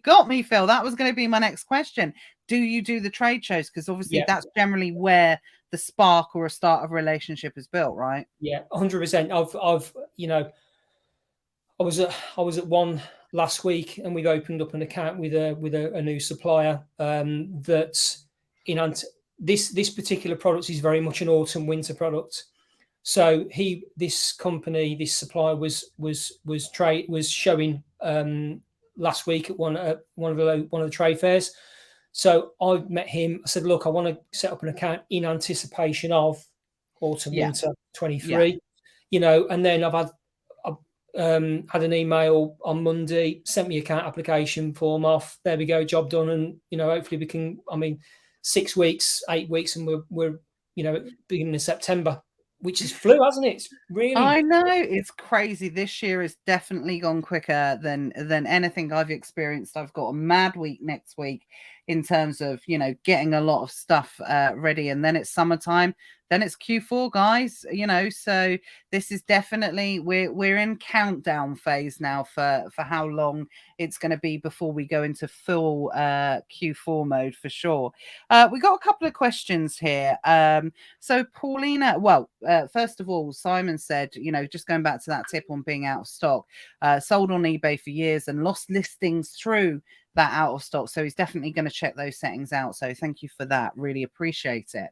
got me, Phil. That was going to be my next question. Do you do the trade shows? Because obviously that's generally where the spark or a start of a relationship is built, right? Yeah, 100%. I've you know, I was at one last week, and we've opened up an account with a new supplier. That this particular product is very much an autumn winter product. So this supplier was showing last week at one of the trade fairs. So I met him. I said, look, I want to set up an account in anticipation of autumn winter 23. You know, and then I've had an email on Monday, sent me account application form off. There we go, job done. And you know, hopefully we can. I mean, 6 weeks, 8 weeks, and we're you know, beginning of September. Which is flew, hasn't it? It's really. I know, it's crazy. This year has definitely gone quicker than anything I've experienced. I've got a mad week next week in terms of, you know, getting a lot of stuff ready, and then it's summertime. Then it's Q4, guys. You know, so this is definitely we're in countdown phase now for how long it's going to be before we go into full Q4 mode for sure. We got a couple of questions here. So Paulina, well, first of all, Simon said, you know, just going back to that tip on being out of stock, sold on eBay for years and lost listings through that out of stock. So he's definitely going to check those settings out. So thank you for that. Really appreciate it.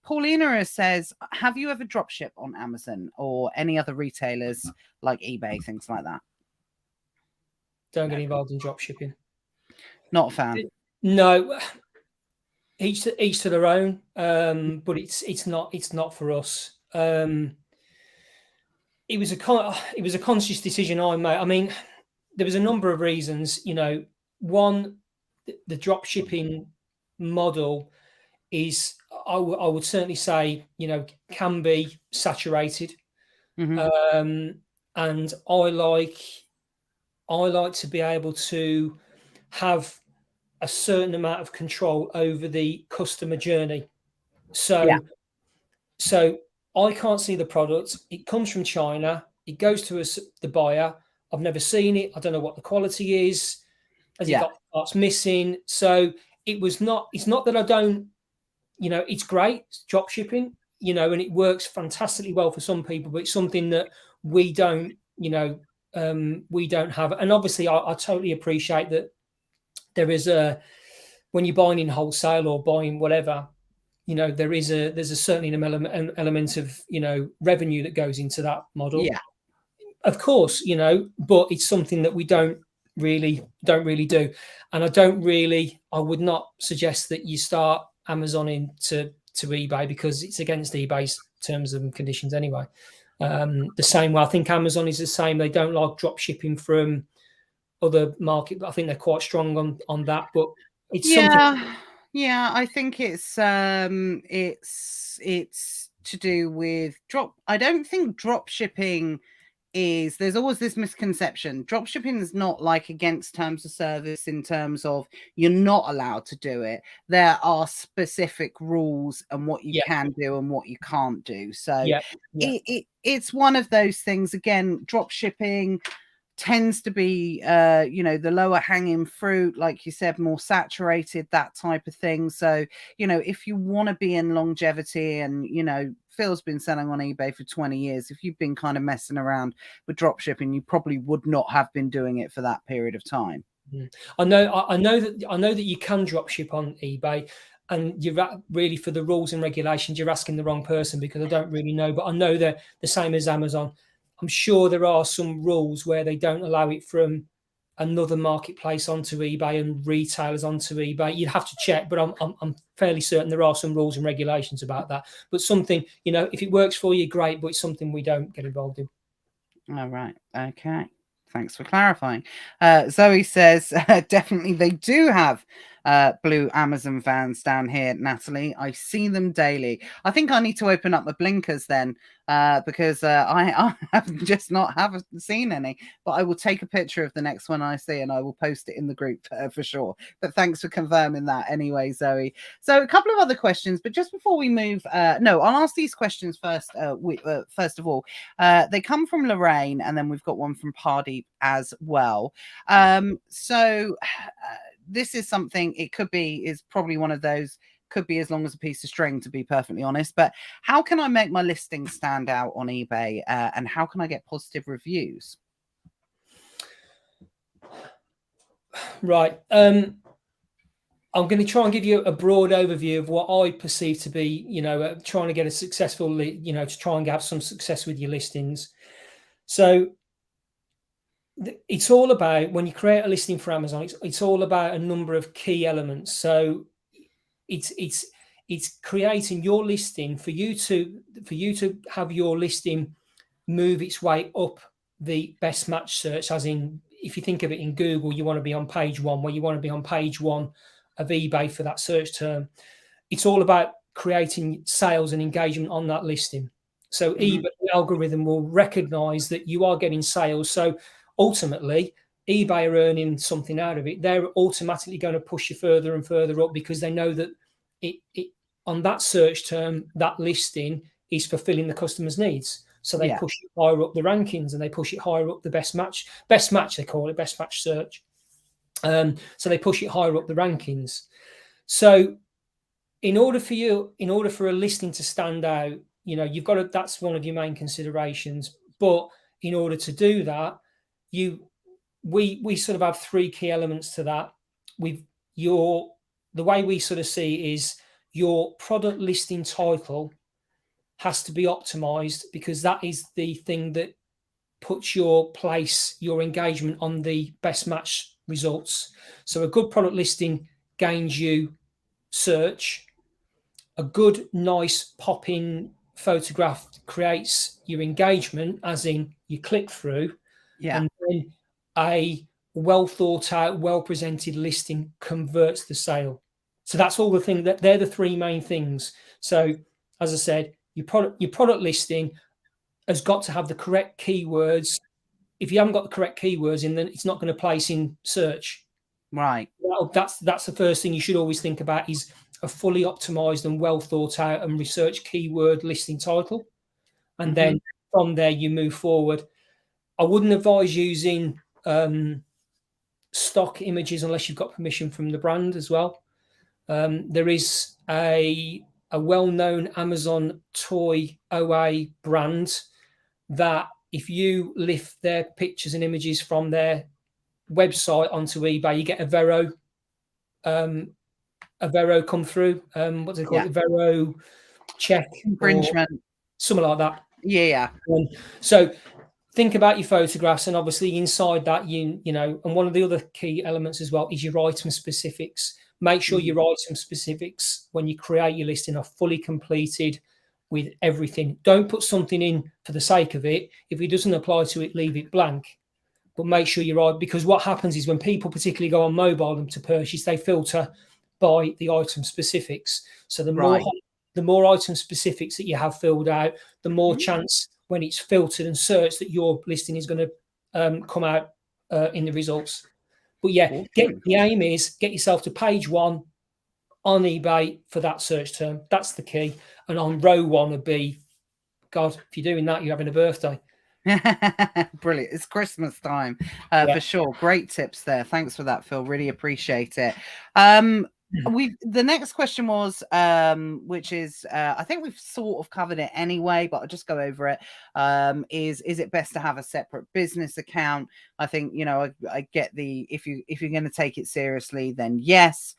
Paulina says, have you ever dropship on Amazon or any other retailers like eBay, things like that? Don't get involved in dropshipping. Not a fan. No. Each to their own. But it's not for us. It was a conscious decision I made. I mean, there was a number of reasons. You know, one, the dropshipping model is, I would certainly say, you know, can be saturated. And I like to be able to have a certain amount of control over the customer journey. So I can't see the product. It comes from China. It goes to the buyer. I've never seen it. I don't know what the quality is. Has it got parts missing? So it's not that I don't, you know, it's great, it's drop shipping, you know, and it works fantastically well for some people, but it's something that we don't, you know, we don't have. And obviously I totally appreciate that there is when you're buying in wholesale or buying whatever, you know, there's a certainly an element of, you know, revenue that goes into that model. Yeah. Of course, you know, but it's something that we don't really do. And I would not suggest that you start Amazoning to eBay, because it's against eBay's terms and conditions anyway. The same way, I think Amazon is the same. They don't like drop shipping from other market, but I think they're quite strong on that. But it's something. Yeah, I think it's to do with I don't think drop shipping is there's always this misconception. Dropshipping is not like against terms of service in terms of you're not allowed to do it. There are specific rules and what you can do and what you can't do. So it's one of those things. Again, dropshipping tends to be the lower hanging fruit, like you said, more saturated, that type of thing. So if you want to be in longevity, and Phil's been selling on eBay for 20 years, if you've been kind of messing around with drop shipping, you probably would not have been doing it for that period of time. I know that you can drop ship on eBay, and you're really, for the rules and regulations, you're asking the wrong person, because I don't really know, but I know they're the same as Amazon. I'm sure there are some rules where they don't allow it from another marketplace onto eBay and retailers onto eBay. You'd have to check, but I'm fairly certain there are some rules and regulations about that. But something, if it works for you, great, but it's something we don't get involved in. All right. Okay. Thanks for clarifying. Zoe says, definitely they do have blue Amazon vans down here, Natalie. I see them daily. I think I need to open up my blinkers then, because I have just haven't seen any. But I will take a picture of the next one I see and I will post it in the group for sure. But thanks for confirming that anyway, Zoe. So a couple of other questions, but just before we move, no, I'll ask these questions first. First of all, they come from Lorraine, and then we've got one from Pardeep as well. So this is something, is probably one of those, could be as long as a piece of string, to be perfectly honest. But how can I make my listing stand out on eBay, and how can I get positive reviews? Right. I'm going to try and give you a broad overview of what I perceive to be, trying to get a successful, to try and have some success with your listings. So it's all about, when you create a listing for Amazon, it's all about a number of key elements. So it's creating your listing for you to have your listing move its way up the best match search, as in, if you think of it in Google, you want to be on page 1, where you want to be on page 1 of eBay for that search term. It's all about creating sales and engagement on that listing. So eBay algorithm will recognize that you are getting sales. So ultimately, eBay are earning something out of it. They're automatically going to push you further and further up, because they know that it on that search term, that listing is fulfilling the customer's needs. So they push it higher up the rankings, and they push it higher up the best match, they call it, best match search. So they push it higher up the rankings. So in order for a listing to stand out, you've got to, that's one of your main considerations. But in order to do that, we sort of have 3 key elements to that. The way we sort of see is your product listing title has to be optimized, because that is the thing that puts your engagement on the best match results. So a good product listing gains you search. A good, nice pop-in photograph creates your engagement, as in you click through. And then a well thought out, well presented listing converts the sale. So that's all the thing, that they're the 3 main things. So as I said, your product listing has got to have the correct keywords. If you haven't got the correct keywords in, then it's not going to place in search. Right. Well, that's the first thing you should always think about, is a fully optimized and well thought out and researched keyword listing title. And then from there you move forward. I wouldn't advise using stock images unless you've got permission from the brand as well. There is a well-known Amazon toy OA brand that, if you lift their pictures and images from their website onto eBay, you get a Vero come through. What do they call it? Vero check, infringement, something like that. Yeah. So think about your photographs, and obviously inside that, you know, and one of the other key elements as well is your item specifics. Make sure your item specifics, when you create your listing, are fully completed with everything. Don't put something in for the sake of it. If it doesn't apply to it, leave it blank. But make sure you're right, because what happens is when people particularly go on mobile to purchase, they filter by the item specifics. So the more item specifics that you have filled out, the more chance when it's filtered and searched that your listing is going to come out in the results. But yeah, Awesome. the aim is get yourself to page 1 on eBay for that search term. That's the key. And on row 1 would be, God, if you're doing that, you're having a birthday. Brilliant. It's Christmas time Yeah. for sure. Great tips there. Thanks for that, Phil. Really appreciate it. The next question was which is I think we've sort of covered it anyway, but I'll just go over it. Is it best to have a separate business account? I think, you know, I get the if you're going to take it seriously, then yes.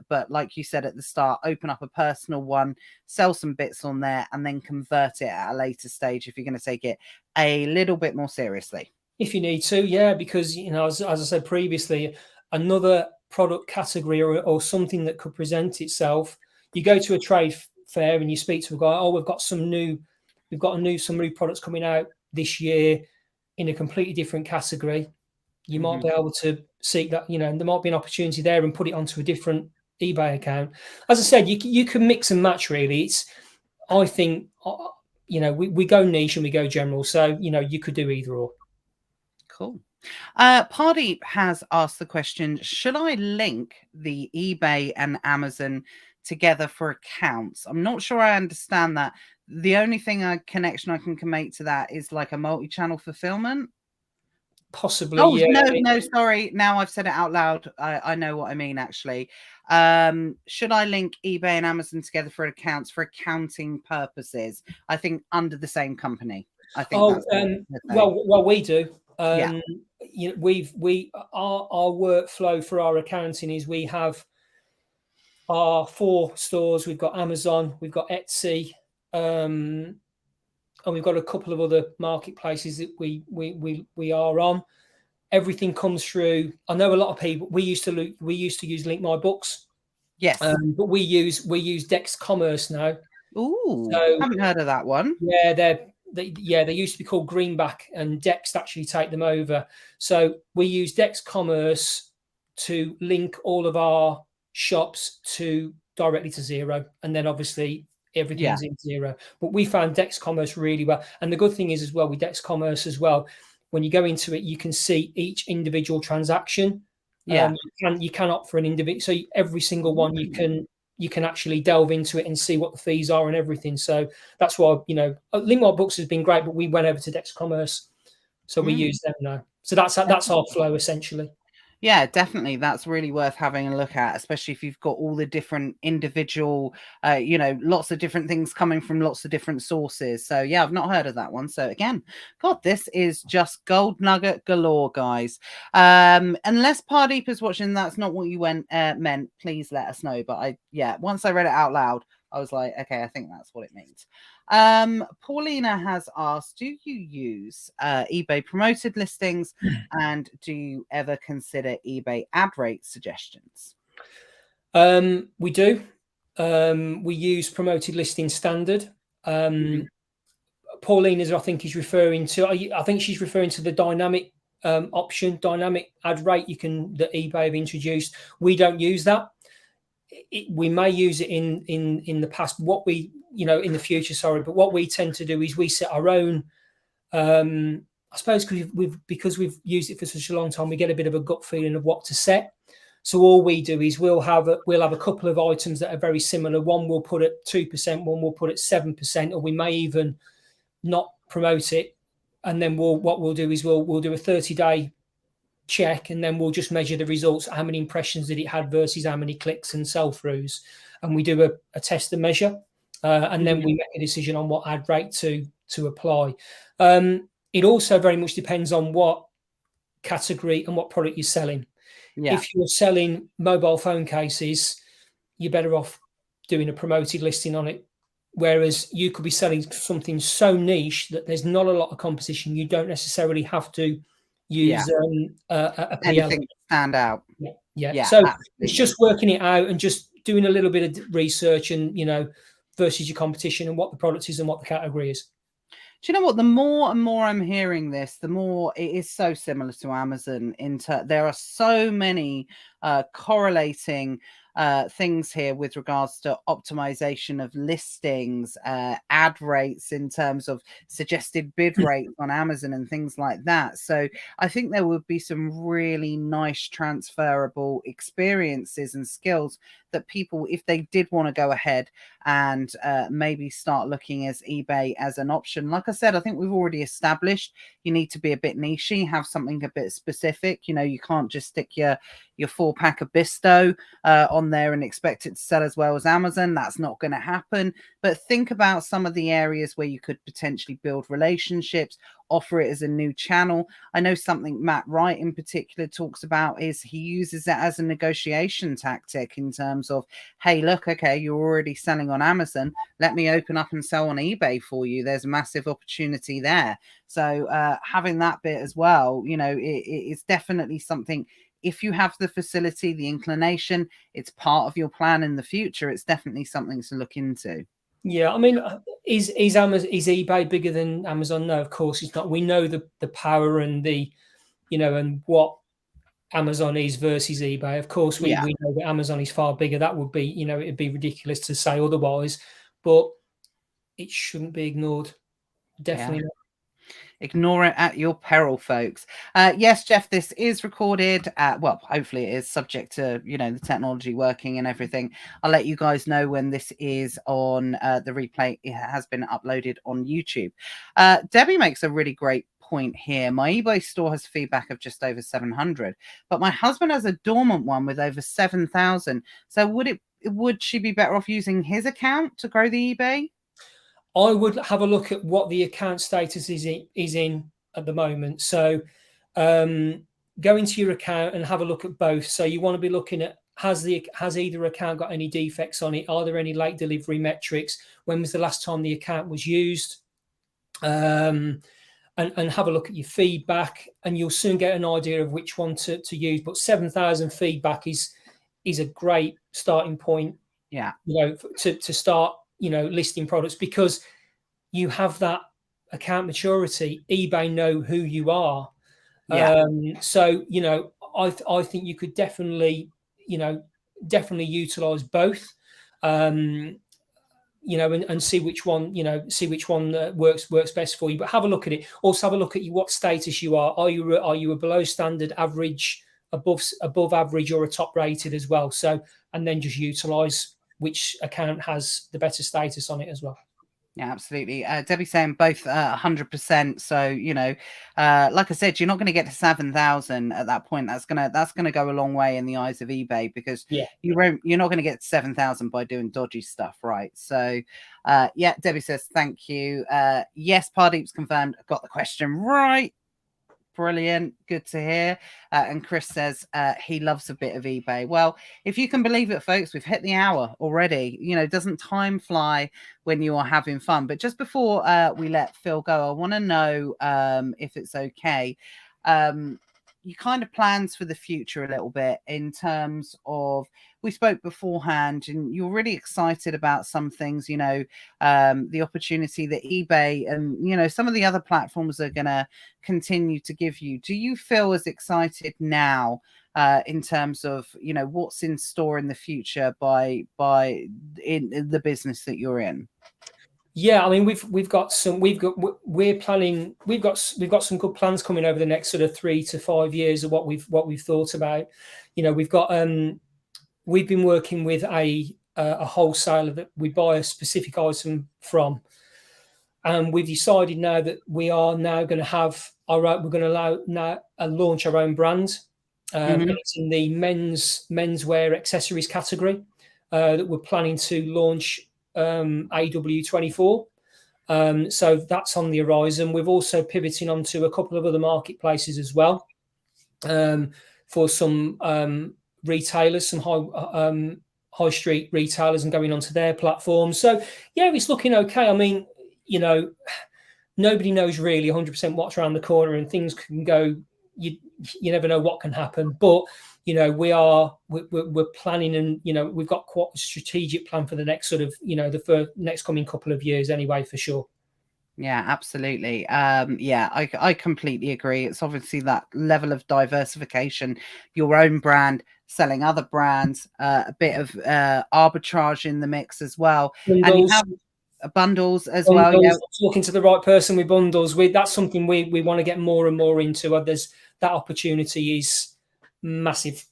But like you said at the start, open up a personal one, sell some bits on there, and then convert it at a later stage if you're going to take it a little bit more seriously. If you need to, yeah, because, you know, as I said previously, another product category or something that could present itself. You go to a trade fair and you speak to a guy, oh, we've got some new products coming out this year in a completely different category. You might be able to seek that, you know, and there might be an opportunity there and put it onto a different eBay account. As I said, you can mix and match, really. I think, you know, we go niche and we go general. So, you know, you could do either or. Cool. Pardeep has asked the question, should I link the eBay and Amazon together for accounts? I'm not sure I understand that. The only connection I can make to that is like a multi-channel fulfillment. Possibly. Oh, yeah. no, sorry. Now I've said it out loud. I know what I mean, actually. Should I link eBay and Amazon together for accounts for accounting purposes? I think under the same company. I think. Well, we do. Yeah. You know, our workflow for our accounting is we have our 4 stores. We've got Amazon, we've got Etsy, and we've got a couple of other marketplaces that we are on. Everything comes through. I know a lot of people. We used to use Link My Books. Yes. But we use Dex Commerce now. Ooh, so, haven't heard of that one. Yeah, they used to be called Greenback, and Dex actually take them over. So we use Dex Commerce to link all of our shops directly to Zero, and then obviously everything's in Zero. But we found Dex Commerce really well, and the good thing is as well with Dex Commerce as well, when you go into it, you can see each individual transaction. Yeah, you can opt for an individual, so every single one you can actually delve into it and see what the fees are and everything. So that's why, you know, Link My Books has been great, but we went over to Dex Commerce, so we use them now. So that's our flow essentially. Yeah, definitely. That's really worth having a look at, especially if you've got all the different individual, you know, lots of different things coming from lots of different sources. So yeah, I've not heard of that one. So again, God, this is just gold nugget galore, guys. Unless Pardeep is watching, that's not what you meant. Please let us know. But once I read it out loud, I was like, okay, I think that's what it means. Paulina has asked, do you use eBay promoted listings and do you ever consider eBay ad rate suggestions? We do. We use promoted listing standard. Paulina's, I think, is referring to. I think she's referring to the dynamic option, dynamic ad rate that eBay have introduced. We don't use that. We may use it in the past. In the future, sorry. But what we tend to do is we set our own. I suppose because we've used it for such a long time, we get a bit of a gut feeling of what to set. So all we do is we'll have a couple of items that are very similar. One we'll put at 2%, one we'll put at 7%, or we may even not promote it. And then what we'll do is we'll do a 30-day check, and then we'll just measure the results. How many impressions did it have versus how many clicks and sell-throughs, and we do a test and measure, and then we make a decision on what ad rate to apply. It also very much depends on what category and what product you're selling. If you're selling mobile phone cases, you're better off doing a promoted listing on it. Whereas you could be selling something so niche that there's not a lot of competition. You don't necessarily have to use a PL. Anything stand out. Yeah. So absolutely. It's just working it out and just doing a little bit of research and, versus your competition and what the product is and what the category is. Do you know what? The more and more I'm hearing this, the more it is so similar to Amazon. There are so many correlating things here with regards to optimization of listings, ad rates in terms of suggested bid rates on Amazon and things like that. So I think there would be some really nice transferable experiences and skills that people, if they did want to go ahead and maybe start looking as eBay as an option. Like I said, I think we've already established you need to be a bit niche, have something a bit specific. You know, you can't just stick your 4-pack of Bisto on there and expect it to sell as well as Amazon. That's not going to happen. But think about some of the areas where you could potentially build relationships, offer it as a new channel. I know something Matt Wright in particular talks about is he uses it as a negotiation tactic in terms of, hey, look, okay, you're already selling on Amazon. Let me open up and sell on eBay for you. There's a massive opportunity there. So having that bit as well, you know, it's definitely something. If you have the facility, the inclination, it's part of your plan in the future. It's definitely something to look into. Yeah, I mean, is eBay bigger than Amazon? No, of course it's not. We know the power and the, you know, and what Amazon is versus eBay. Of course, we know that Amazon is far bigger. That would be, you know, it'd be ridiculous to say otherwise, but it shouldn't be ignored. Definitely not. Ignore it at your peril, folks. Yes, Jeff, this is recorded. Well, hopefully it is, subject to, you know, the technology working and everything. I'll let you guys know when this is on the replay. It has been uploaded on YouTube. Debbie makes a really great point here. My eBay store has feedback of just over 700, but my husband has a dormant one with over 7,000. So would she be better off using his account to grow the eBay? I would have a look at what the account status is in at the moment. So go into your account and have a look at both. So you want to be looking at, has either account got any defects on it? Are there any late delivery metrics? When was the last time the account was used? And have a look at your feedback, and you'll soon get an idea of which one to use. But 7,000 feedback is a great starting point. Yeah, you know, to start, you know, listing products, because you have that account maturity. eBay know who you are. So, you know, I think you could definitely utilize both, you know, and see which one, works best for you. But have a look at it. Also have a look at what status you are. Are you a below standard, average, above average, or a top rated as well? So, and then just utilize which account has the better status on it as well. Yeah, absolutely. Debbie's saying both 100%. So, you know, like I said, you're not going to get to 7,000 at that point. That's gonna go a long way in the eyes of eBay, because you're not going to get 7,000 by doing dodgy stuff, right? So, yeah, Debbie says thank you. Yes, Pardeep's confirmed. Got the question right. Brilliant. Good to hear. And Chris says he loves a bit of eBay. Well, if you can believe it, folks, we've hit the hour already. You know, doesn't time fly when you are having fun? But just before we let Phil go, I want to know if it's okay. You kind of plans for the future a little bit in terms of, we spoke beforehand and you're really excited about some things, you know, the opportunity that eBay and, you know, some of the other platforms are going to continue to give you. Do you feel as excited now in terms of, you know, what's in store in the future in the business that you're in? Yeah, I mean, we're planning. We've got some good plans coming over the next sort of 3 to 5 years of what we've thought about. You know, we've been working with a wholesaler that we buy a specific item from, and we've decided now that we are now going to have we're going to allow now launch our own brand. It's in the menswear accessories category that we're planning to launch. AW24. So that's on the horizon. We've also pivoting onto a couple of other marketplaces as well, for some retailers, some high street retailers, and going onto their platforms. So yeah, it's looking okay. I mean, you know, nobody knows really 100% what's around the corner, and things can go. You never know what can happen, but you know, we're planning, and you know, we've got quite a strategic plan for the next sort of, you know, the next coming couple of years anyway, for sure. Yeah, absolutely. Yeah, I completely agree. It's obviously that level of diversification, your own brand, selling other brands, a bit of arbitrage in the mix as well. And you Bundles, have bundles as well. Yeah, bundles, talking to the right person with bundles. That's something we want to get more and more into. There's that opportunity is massive.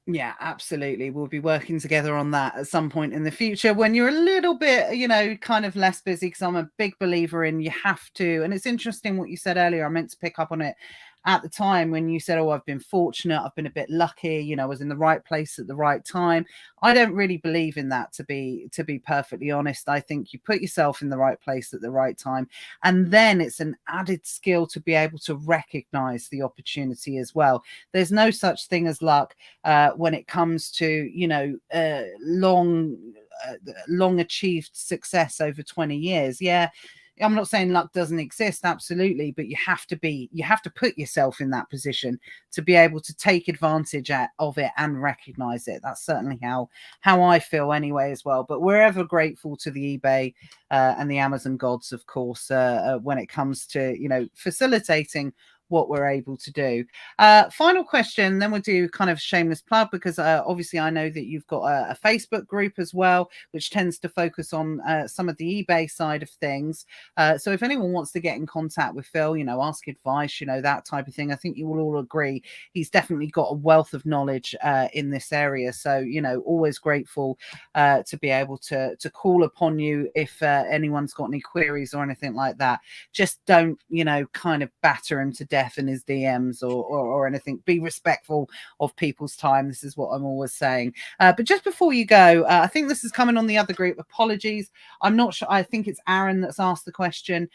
yeah, absolutely. We'll be working together on that at some point in the future when you're a little bit, kind of less busy, because I'm a big believer in you have to. And it's interesting what you said earlier. I meant to pick up on it at the time when you said, oh, I've been fortunate. I've been a bit lucky, I was in the right place at the right time. I don't really believe in that, to be perfectly honest. I think you put yourself in the right place at the right time. And then it's an added skill to be able to recognize the opportunity as well. There's no such thing as luck when it comes to long achieved success over 20 years. Yeah, I'm not saying luck doesn't exist, absolutely, but you have to put yourself in that position to be able to take advantage of it and recognize it. That's certainly how I feel anyway as well. But we're ever grateful to the eBay and the Amazon gods, of course, when it comes to facilitating what we're able to do. Final question, then we'll do kind of shameless plug, because obviously I know that you've got a Facebook group as well, which tends to focus on some of the eBay side of things. So if anyone wants to get in contact with Phil, ask advice, that type of thing, I think you will all agree he's definitely got a wealth of knowledge in this area. So, always grateful to be able to call upon you if anyone's got any queries or anything like that. Just don't, kind of batter him to death in his DMs or anything. Be respectful of people's time. This is what I'm always saying. But just before you go, I think this is coming on the other group. Apologies. I'm not sure. I think it's Aaron that's asked the question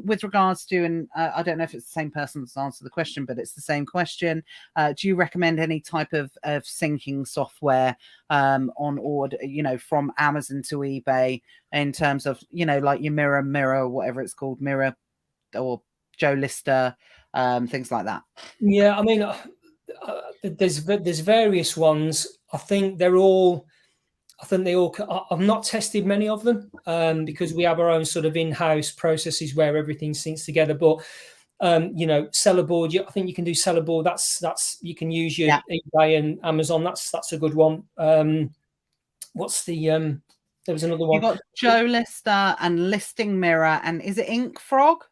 with regards to, and I don't know if it's the same person that's answered the question, but it's the same question. Do you recommend any type of syncing software on order, from Amazon to eBay, in terms of, like your Mirror, whatever it's called, Mirror or Joe Lister, things like that? Yeah, I mean, there's various ones. I think they all. I've not tested many of them because we have our own sort of in-house processes where everything syncs together. But Sellerboard, I think you can do Sellerboard. That's you can use your eBay and Amazon. That's a good one. What's the there was another one. You got Joe Lister and Listing Mirror, and is it Ink Frog?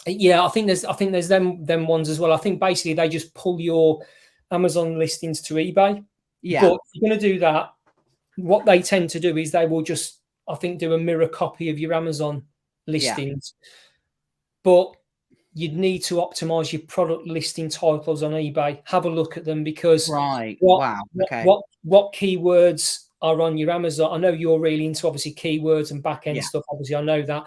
Yeah, I think there's them ones as well. I think basically they just pull your Amazon listings to eBay. Yeah. But if you're going to do that, what they tend to do is they will just, I think, do a mirror copy of your Amazon listings. Yeah. But you'd need to optimize your product listing titles on eBay. Have a look at them, because what keywords are on your Amazon? I know you're really into obviously keywords and back end stuff. Obviously, I know that.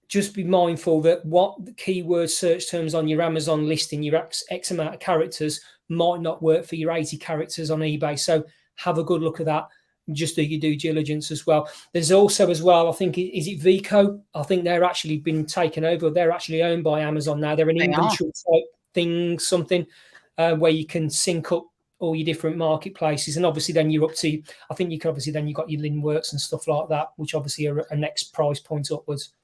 Just be mindful that what the keyword search terms on your Amazon listing, your X amount of characters, might not work for your 80 characters on eBay. So have a good look at that. Just do your due diligence as well. There's also as well, I think, is it Vico? I think they're actually been taken over. They're actually owned by Amazon now. They're an inventory type thing, something where you can sync up all your different marketplaces. And obviously then you're up to, I think you can obviously then you've got your Linworks and stuff like that, which obviously are a next price point upwards.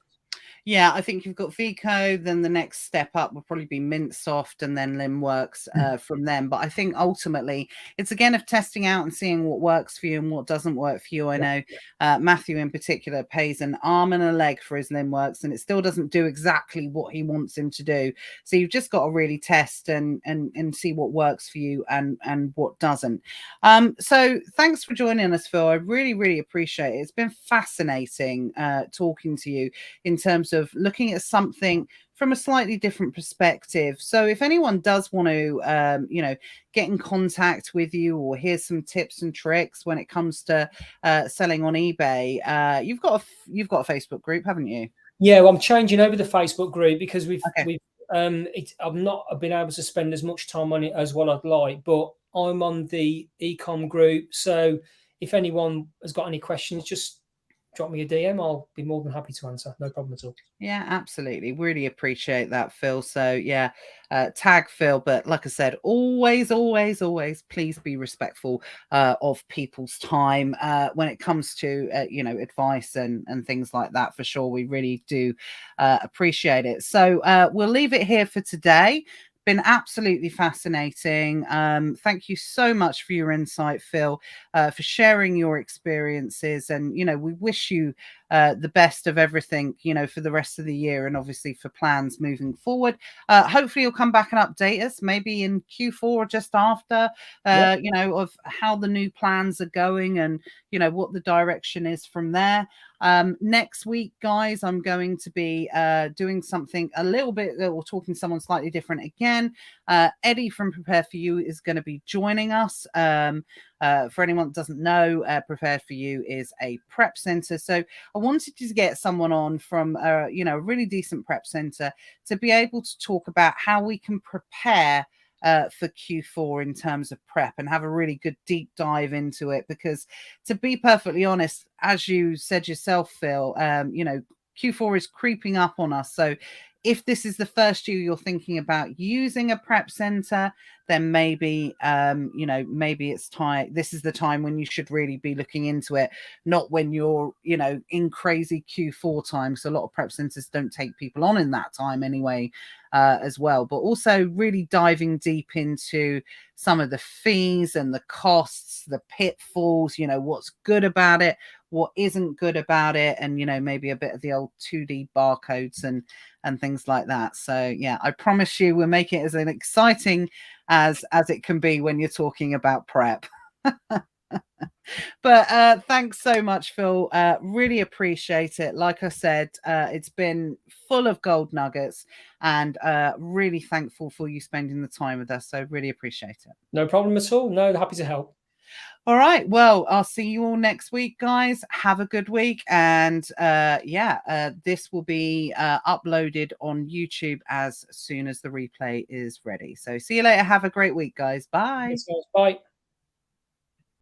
Yeah, I think you've got Vico, then the next step up will probably be Mintsoft, and then Linworks from them. But I think ultimately it's again of testing out and seeing what works for you and what doesn't work for you. I know Matthew in particular pays an arm and a leg for his Linworks, and it still doesn't do exactly what he wants him to do. So you've just got to really test and see what works for you and what doesn't. So thanks for joining us, Phil. I really, really appreciate it. It's been fascinating talking to you in terms of looking at something from a slightly different perspective. So if anyone does want to, get in contact with you or hear some tips and tricks when it comes to selling on eBay, you've got a Facebook group, haven't you? Yeah, well, I'm changing over the Facebook group because I've not been able to spend as much time on it as what I'd like, but I'm on the ecom group. So if anyone has got any questions, just drop me a DM. I'll be more than happy to answer. No problem at all. Yeah, absolutely. Really appreciate that, Phil. So yeah, tag Phil. But like I said, always, always, always, please be respectful of people's time when it comes to advice and things like that. For sure, we really do appreciate it. So we'll leave it here for today. Been absolutely fascinating. Thank you so much for your insight, Phil, for sharing your experiences. And we wish you the best of everything, for the rest of the year, and obviously for plans moving forward. Hopefully you'll come back and update us, maybe in Q4 or just after, of how the new plans are going and what the direction is from there. Next week, guys, I'm going to be doing something a little bit, or talking to someone slightly different again. Eddie from Prepare For You is going to be joining us. For anyone that doesn't know, Prepare For You is a prep center. So I wanted to get someone on from a really decent prep center to be able to talk about how we can prepare for Q4 in terms of prep, and have a really good deep dive into it. Because to be perfectly honest, as you said yourself, Phil, Q4 is creeping up on us. So if this is the first year you're thinking about using a prep center, then maybe maybe it's time. This is the time when you should really be looking into it, not when you're in crazy Q4 time. So a lot of prep centers don't take people on in that time anyway, as well. But also really diving deep into some of the fees and the costs, the pitfalls, what's good about it, what isn't good about it, and maybe a bit of the old 2D barcodes and things like that. So yeah, I promise you we'll make it as an exciting as it can be when you're talking about prep. But thanks so much, Phil. Really appreciate it. Like I said, it's been full of gold nuggets, and really thankful for you spending the time with us. So really appreciate it. No problem at all. No, happy to help. All right. Well, I'll see you all next week, guys. Have a good week. And this will be uploaded on YouTube as soon as the replay is ready. So see you later. Have a great week, guys. Bye. Bye.